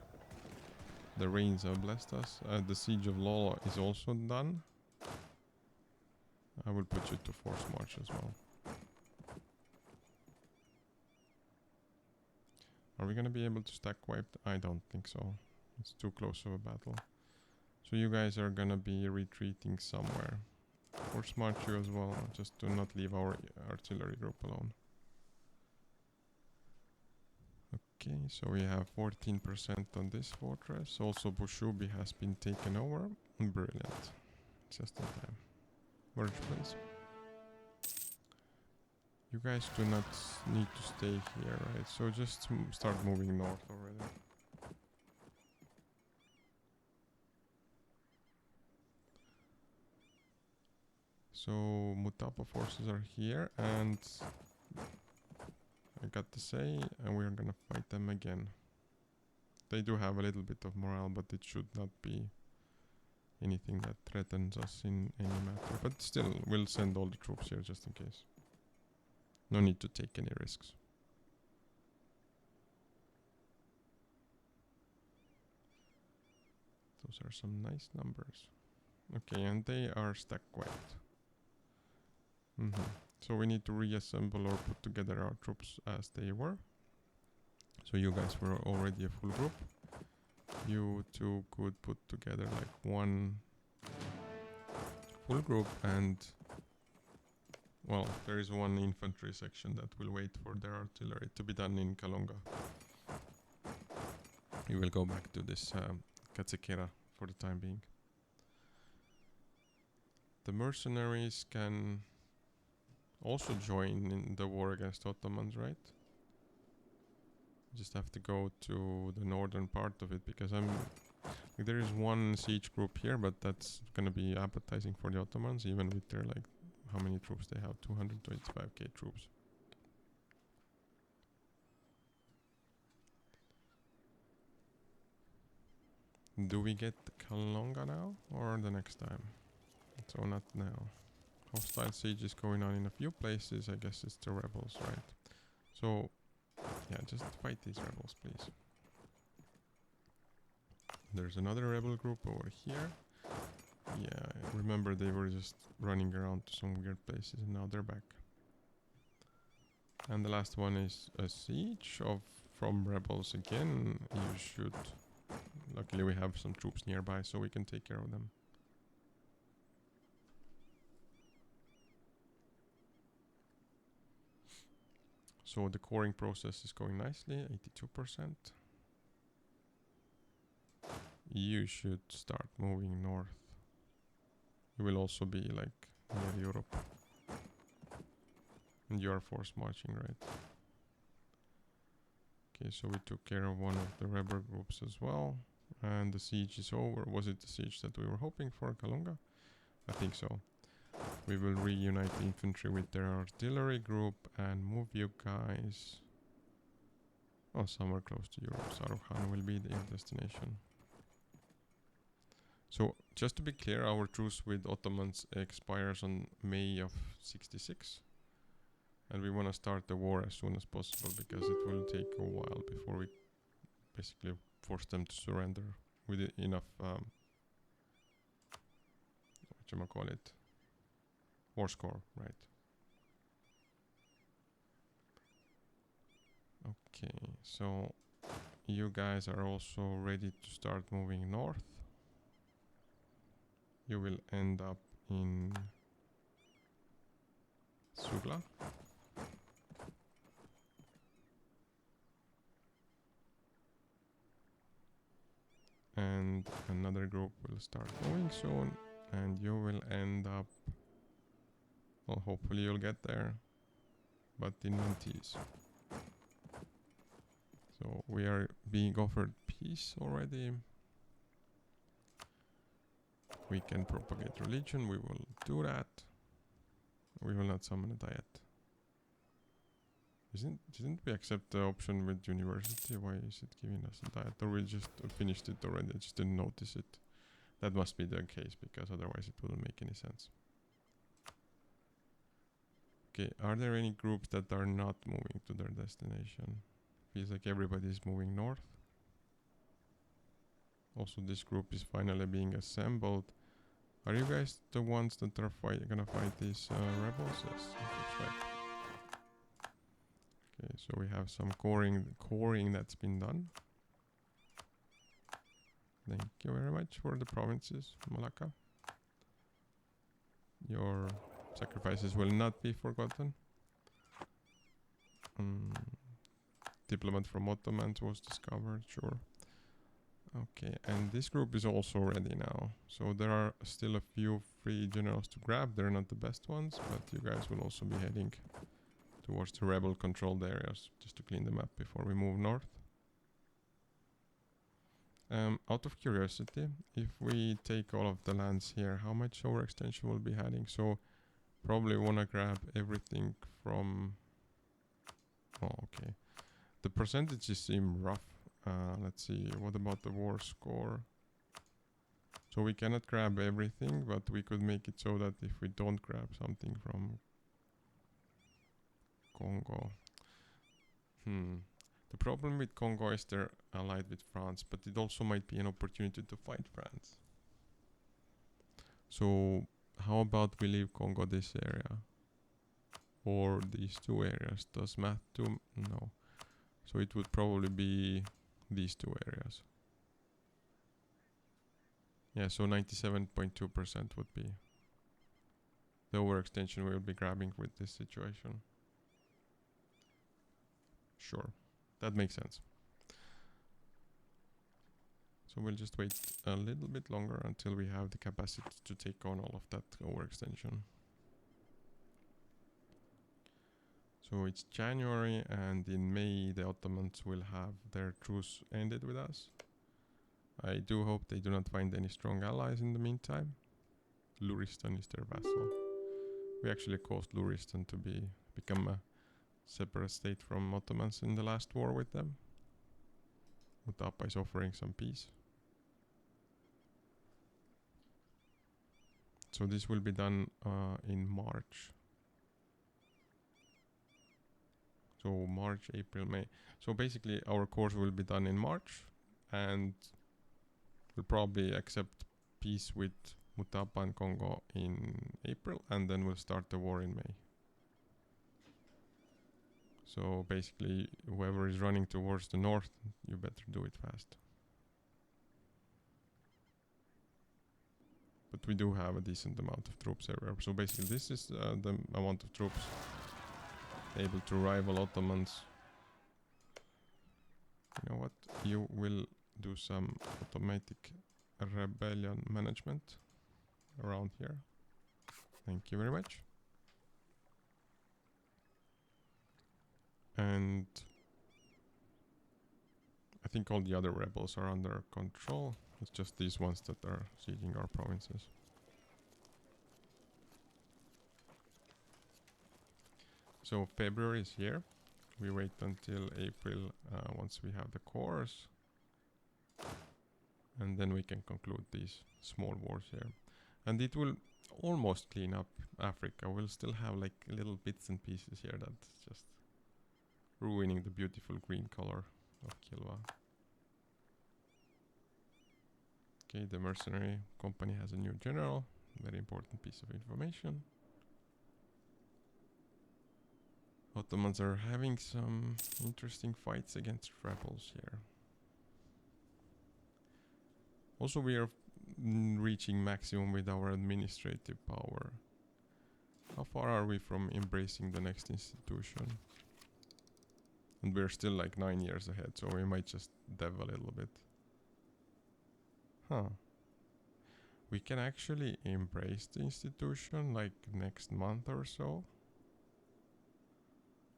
The rains have blessed us. The siege of Lolo is also done. I will put you to force march as well. Are we gonna be able to stack wipe? I don't think so. It's too close of a battle. So you guys are gonna be retreating somewhere. Force march you as well, just to not leave our artillery group alone. Okay, so we have 14% on this fortress. Also Bushubi has been taken over. Brilliant. Just in time. Merge please. You guys do not need to stay here, right? So just start moving north already. So Mutapa forces are here, and I got to say, and we're gonna fight them again. They do have a little bit of morale, but it should not be anything that threatens us in any matter. But still, we'll send all the troops here just in case. No need to take any risks. Those are some nice numbers. Okay, and they are stack wiped. So we need to reassemble or put together our troops as they were. So you guys were already a full group. You two could put together like one full group, and well, there is one infantry section that will wait for their artillery to be done in Kalonga. We will go back to this Katsekera for the time being. The mercenaries can also join in the war against Ottomans, right? Just have to go to the northern part of it, because there is one siege group here, but that's gonna be appetizing for the Ottomans, even with their like how many troops they have, 225k troops. Do we get Kalonga now or the next time? So not now. Hostile siege is going on in a few places. I guess it's the rebels, right? So yeah, just fight these rebels, please. There's another rebel group over here. Yeah, I remember they were just running around to some weird places, and now they're back. And the last one is a siege from rebels again. You should. Luckily we have some troops nearby, so we can take care of them. So the coring process is going nicely, 82%. You should start moving north. You will also be like near Europe. And you are force marching, right? Okay, so we took care of one of the rebel groups as well. And the siege is over. Was it the siege that we were hoping for, Kalonga? I think so. We will reunite the infantry with their artillery group and move you guys. Oh, somewhere close to Europe. Saruhan will be the destination. So, just to be clear, our truce with Ottomans expires on May of 66. And we want to start the war as soon as possible, because it will take a while before we basically force them to surrender with enough, whatchamacallit, war score, right? Okay, so you guys are also ready to start moving north. You will end up in Sugla. And another group will start moving soon, and you will end up, well, hopefully you'll get there, but in Mantis. So we are being offered peace already. We can propagate religion, we will do that. We will not summon a diet. Didn't we accept the option with university? Why is it giving us a diet? Or we just finished it already, I just didn't notice it. That must be the case, because otherwise it wouldn't make any sense. Okay, are there any groups that are not moving to their destination? Feels like everybody's moving north. Also, this group is finally being assembled. Are you guys the ones that are gonna fight these rebels? Yes, that's right. Okay, so we have some coring that's been done. Thank you very much for the provinces, Malacca. Your sacrifices will not be forgotten. Diplomat from Ottomans was discovered, sure. Okay, and this group is also ready now. So there are still a few free generals to grab. They're not the best ones, but you guys will also be heading towards the rebel controlled areas just to clean them up before we move north. Out of curiosity, if we take all of the lands here, how much overextension will be heading? So probably wanna grab everything from... Oh, okay. The percentages seem rough. Let's see, what about the war score? So we cannot grab everything, but we could make it so that if we don't grab something from Congo... The problem with Congo is they're allied with France, but it also might be an opportunity to fight France. So how about we leave Congo this area? Or these two areas? Does math do? No. So it would probably be these two areas. Yeah, so 97.2% would be the overextension we will be grabbing with this situation. Sure, that makes sense. So we'll just wait a little bit longer until we have the capacity to take on all of that overextension. So it's January, and in May the Ottomans will have their truce ended with us. I do hope they do not find any strong allies in the meantime. Luristan is their vassal. We actually caused Luristan to become a separate state from Ottomans in the last war with them. Utapa is offering some peace. So this will be done in March. So March, April, May. So basically our course will be done in March, and we'll probably accept peace with Mutapa and Congo in April, and then we'll start the war in May. So basically whoever is running towards the north, you better do it fast. But we do have a decent amount of troops everywhere. So basically this is the amount of troops able to rival Ottomans. You know what? You will do some automatic rebellion management around here. Thank you very much. And I think all the other rebels are under control. It's just these ones that are sieging our provinces. So February is here. We wait until April once we have the course. And then we can conclude these small wars here. And it will almost clean up Africa. We'll still have like little bits and pieces here that's just ruining the beautiful green color of Kilwa. Okay, the mercenary company has a new general. Very important piece of information. Ottomans are having some interesting fights against rebels here. Also, we are reaching maximum with our administrative power. How far are we from embracing the next institution? And we're still like 9 years ahead, so we might just dev a little bit. Huh. We can actually embrace the institution like next month or so.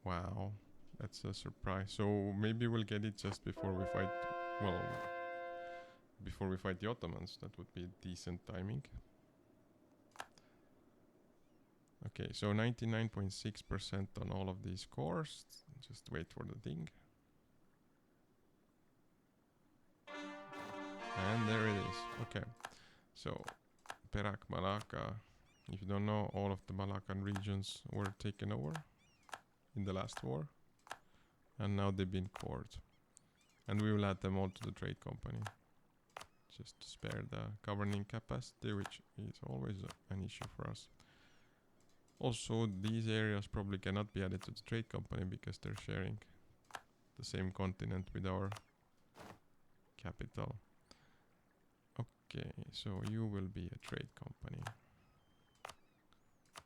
Wow, that's a surprise. So maybe we'll get it just before we fight, well, before we fight the Ottomans. That would be decent timing. Okay, so 99.6% on all of these cores. Just wait for the ding. And there it is. Okay, so Perak Malacca If you don't know, all of the Balkan regions were taken over in the last war, and now they've been cored. And we will add them all to the trade company, just to spare the governing capacity, which is always an issue for us. Also, these areas probably cannot be added to the trade company because they're sharing the same continent with our capital. Okay, so you will be a trade company.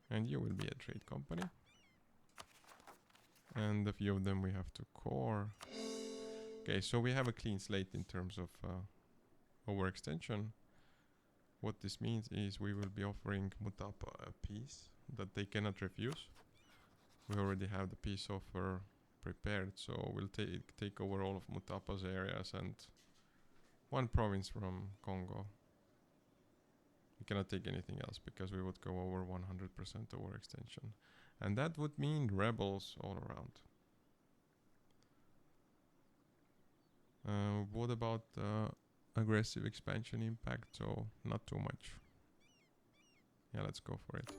And you will be a trade company. And a few of them we have to core. Okay, so we have a clean slate in terms of overextension. What this means is we will be offering Mutapa a piece that they cannot refuse. We already have the peace offer prepared, so we'll take over all of Mutapa's areas and one province from Congo. We cannot take anything else because we would go over 100% overextension. And that would mean rebels all around. What about aggressive expansion impact? So not too much. Yeah, let's go for it.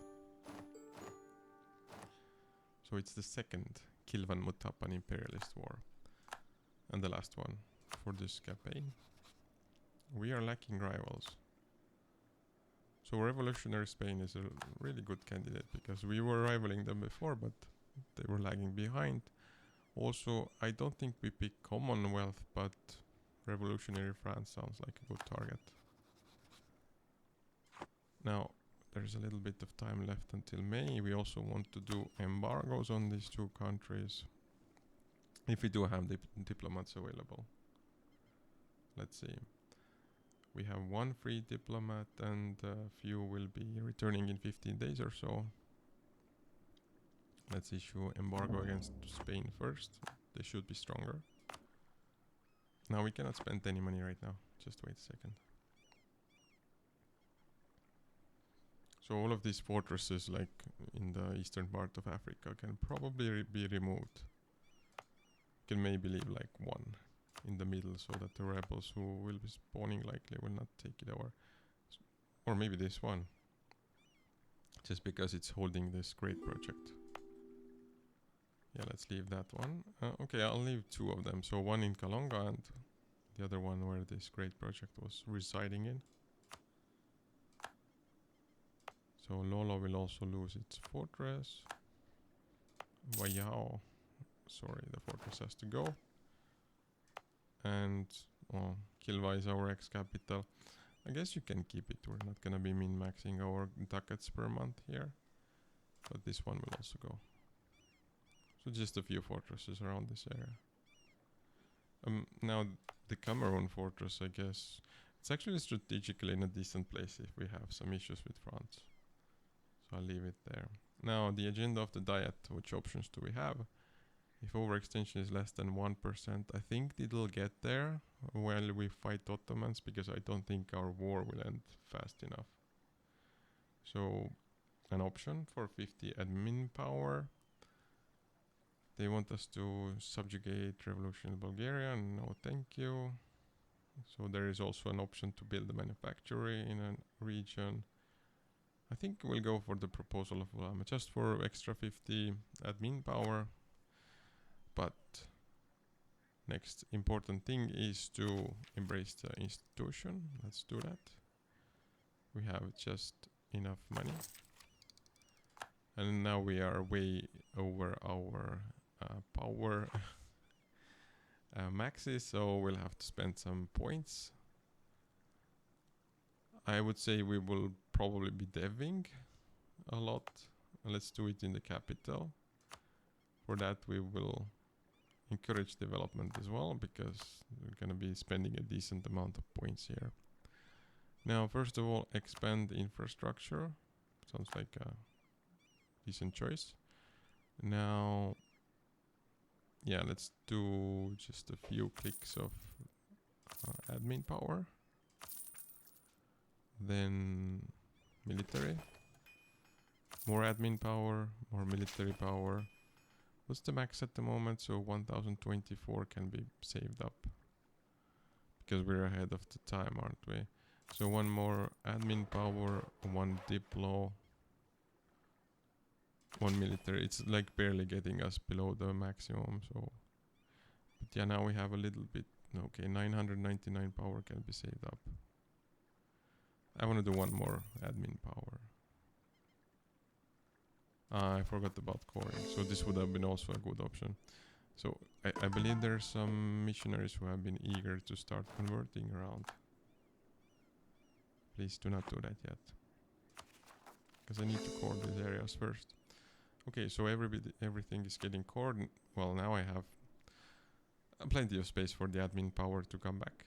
So it's the second Kilwan Mutapan imperialist war. And the last one for this campaign. We are lacking rivals. So Revolutionary Spain is a really good candidate because we were rivaling them before, but they were lagging behind. Also, I don't think we pick Commonwealth, but Revolutionary France sounds like a good target. Now, there's a little bit of time left until May. We also want to do embargoes on these two countries. If we do have diplomats available. Let's see. We have one free diplomat and a few will be returning in 15 days or so. Let's issue embargo against Spain first. They should be stronger. Now we cannot spend any money right now. Just wait a second. So all of these fortresses, like in the eastern part of Africa, can probably be removed. Can maybe leave like one in the middle so that the rebels who will be spawning likely will not take it over. Or maybe this one. Just because it's holding this great project. Yeah, let's leave that one. Okay, I'll leave two of them. So one in Kalonga and the other one where this great project was residing in. So Lolo will also lose its fortress. Wayao. Sorry, the fortress has to go. And Kilwa is our ex-capital. I guess you can keep it. We're not gonna be min-maxing our ducats per month here. But this one will also go. So just a few fortresses around this area. Now the Cameroon fortress, I guess, it's actually strategically in a decent place if we have some issues with France. So I'll leave it there. Now the agenda of the diet, which options do we have? If overextension is less than 1%, I think it'll get there while we fight Ottomans, because I don't think our war will end fast enough. So an option for 50 admin power. They want us to subjugate revolution in Bulgaria. No, thank you. So there is also an option to build a manufactory in a region. I think we'll go for the proposal of Ulama just for extra 50 admin power. But next important thing is to embrace the institution. Let's do that. We have just enough money. And now we are way over our power maxes, so we'll have to spend some points. I would say we will probably be deving a lot. Let's do it in the capital. For that we will encourage development as well, because we're going to be spending a decent amount of points here. Now, first of all, expand infrastructure. Sounds like a decent choice. Now, yeah, let's do just a few clicks of admin power. Then military. More admin power, more military power. What's the max at the moment? So 1024 can be saved up. Because we're ahead of the time, aren't we? So one more admin power, one diplo. one military. It's like barely getting us below the maximum. So, but yeah, now we have a little bit. Okay, 999 power can be saved up. I want to do one more admin power. I forgot about coring, so this would have been also a good option. So I believe there's some missionaries who have been eager to start converting around. Please do not do that yet, because I need to core these areas first. Okay, so everything is getting cored. Well, now I have plenty of space for the admin power to come back.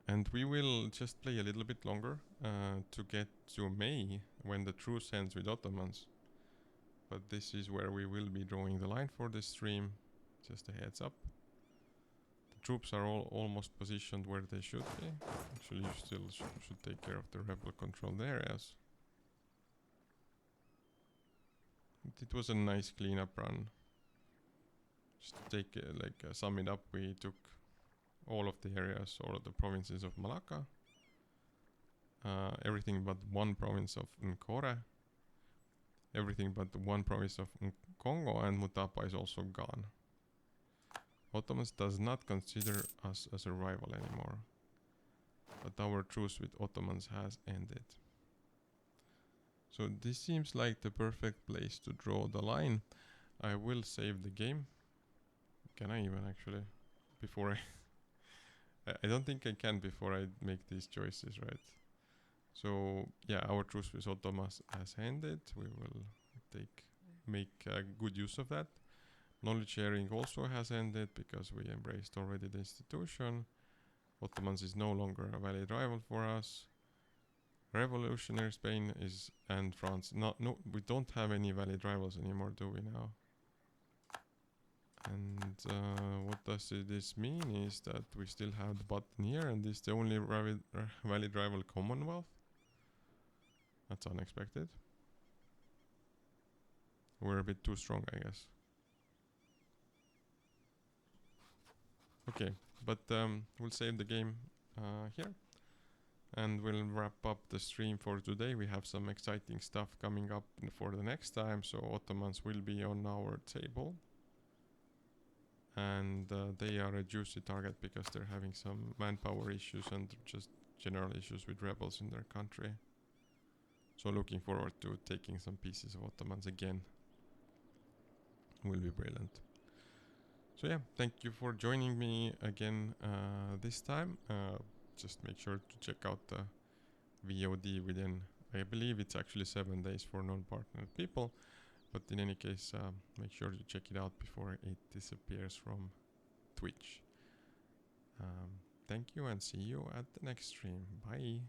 And we will just play a little bit longer to get to May, when the truce ends with Ottomans. But this is where we will be drawing the line for this stream. Just a heads up. The troops are all almost positioned where they should be. Actually, you still should take care of the rebel controlled areas. It was a nice cleanup run. Just to take sum it up, we took all of the areas, all of the provinces of Malacca, everything but one province of Nkore, everything but one province of Congo, and Mutapa is also gone. Ottomans does not consider us as a rival anymore, but our truce with Ottomans has ended. So this seems like the perfect place to draw the line. I will save the game. Can I even actually? Before I don't think I can before I make these choices, right? So yeah, our truce with Ottomans has ended. We will make good use of that. Knowledge sharing also has ended because we embraced already the institution. Ottomans is no longer a valid rival for us. Revolutionary Spain is and France. No, we don't have any valid rivals anymore, do we now? And what does this mean is that we still have the button here, and this is the only valid rival Commonwealth. That's unexpected. We're a bit too strong, I guess. Okay, but we'll save the game here. And we'll wrap up the stream for today. We have some exciting stuff coming up for the next time. So Ottomans will be on our table. And they are a juicy target because they're having some manpower issues and just general issues with rebels in their country. So looking forward to taking some pieces of Ottomans again. Will be brilliant. So yeah, thank you for joining me again this time. Just make sure to check out the VOD within, I believe it's actually 7 days for non-partnered people. But in any case, make sure you check it out before it disappears from Twitch. Thank you and see you at the next stream. Bye.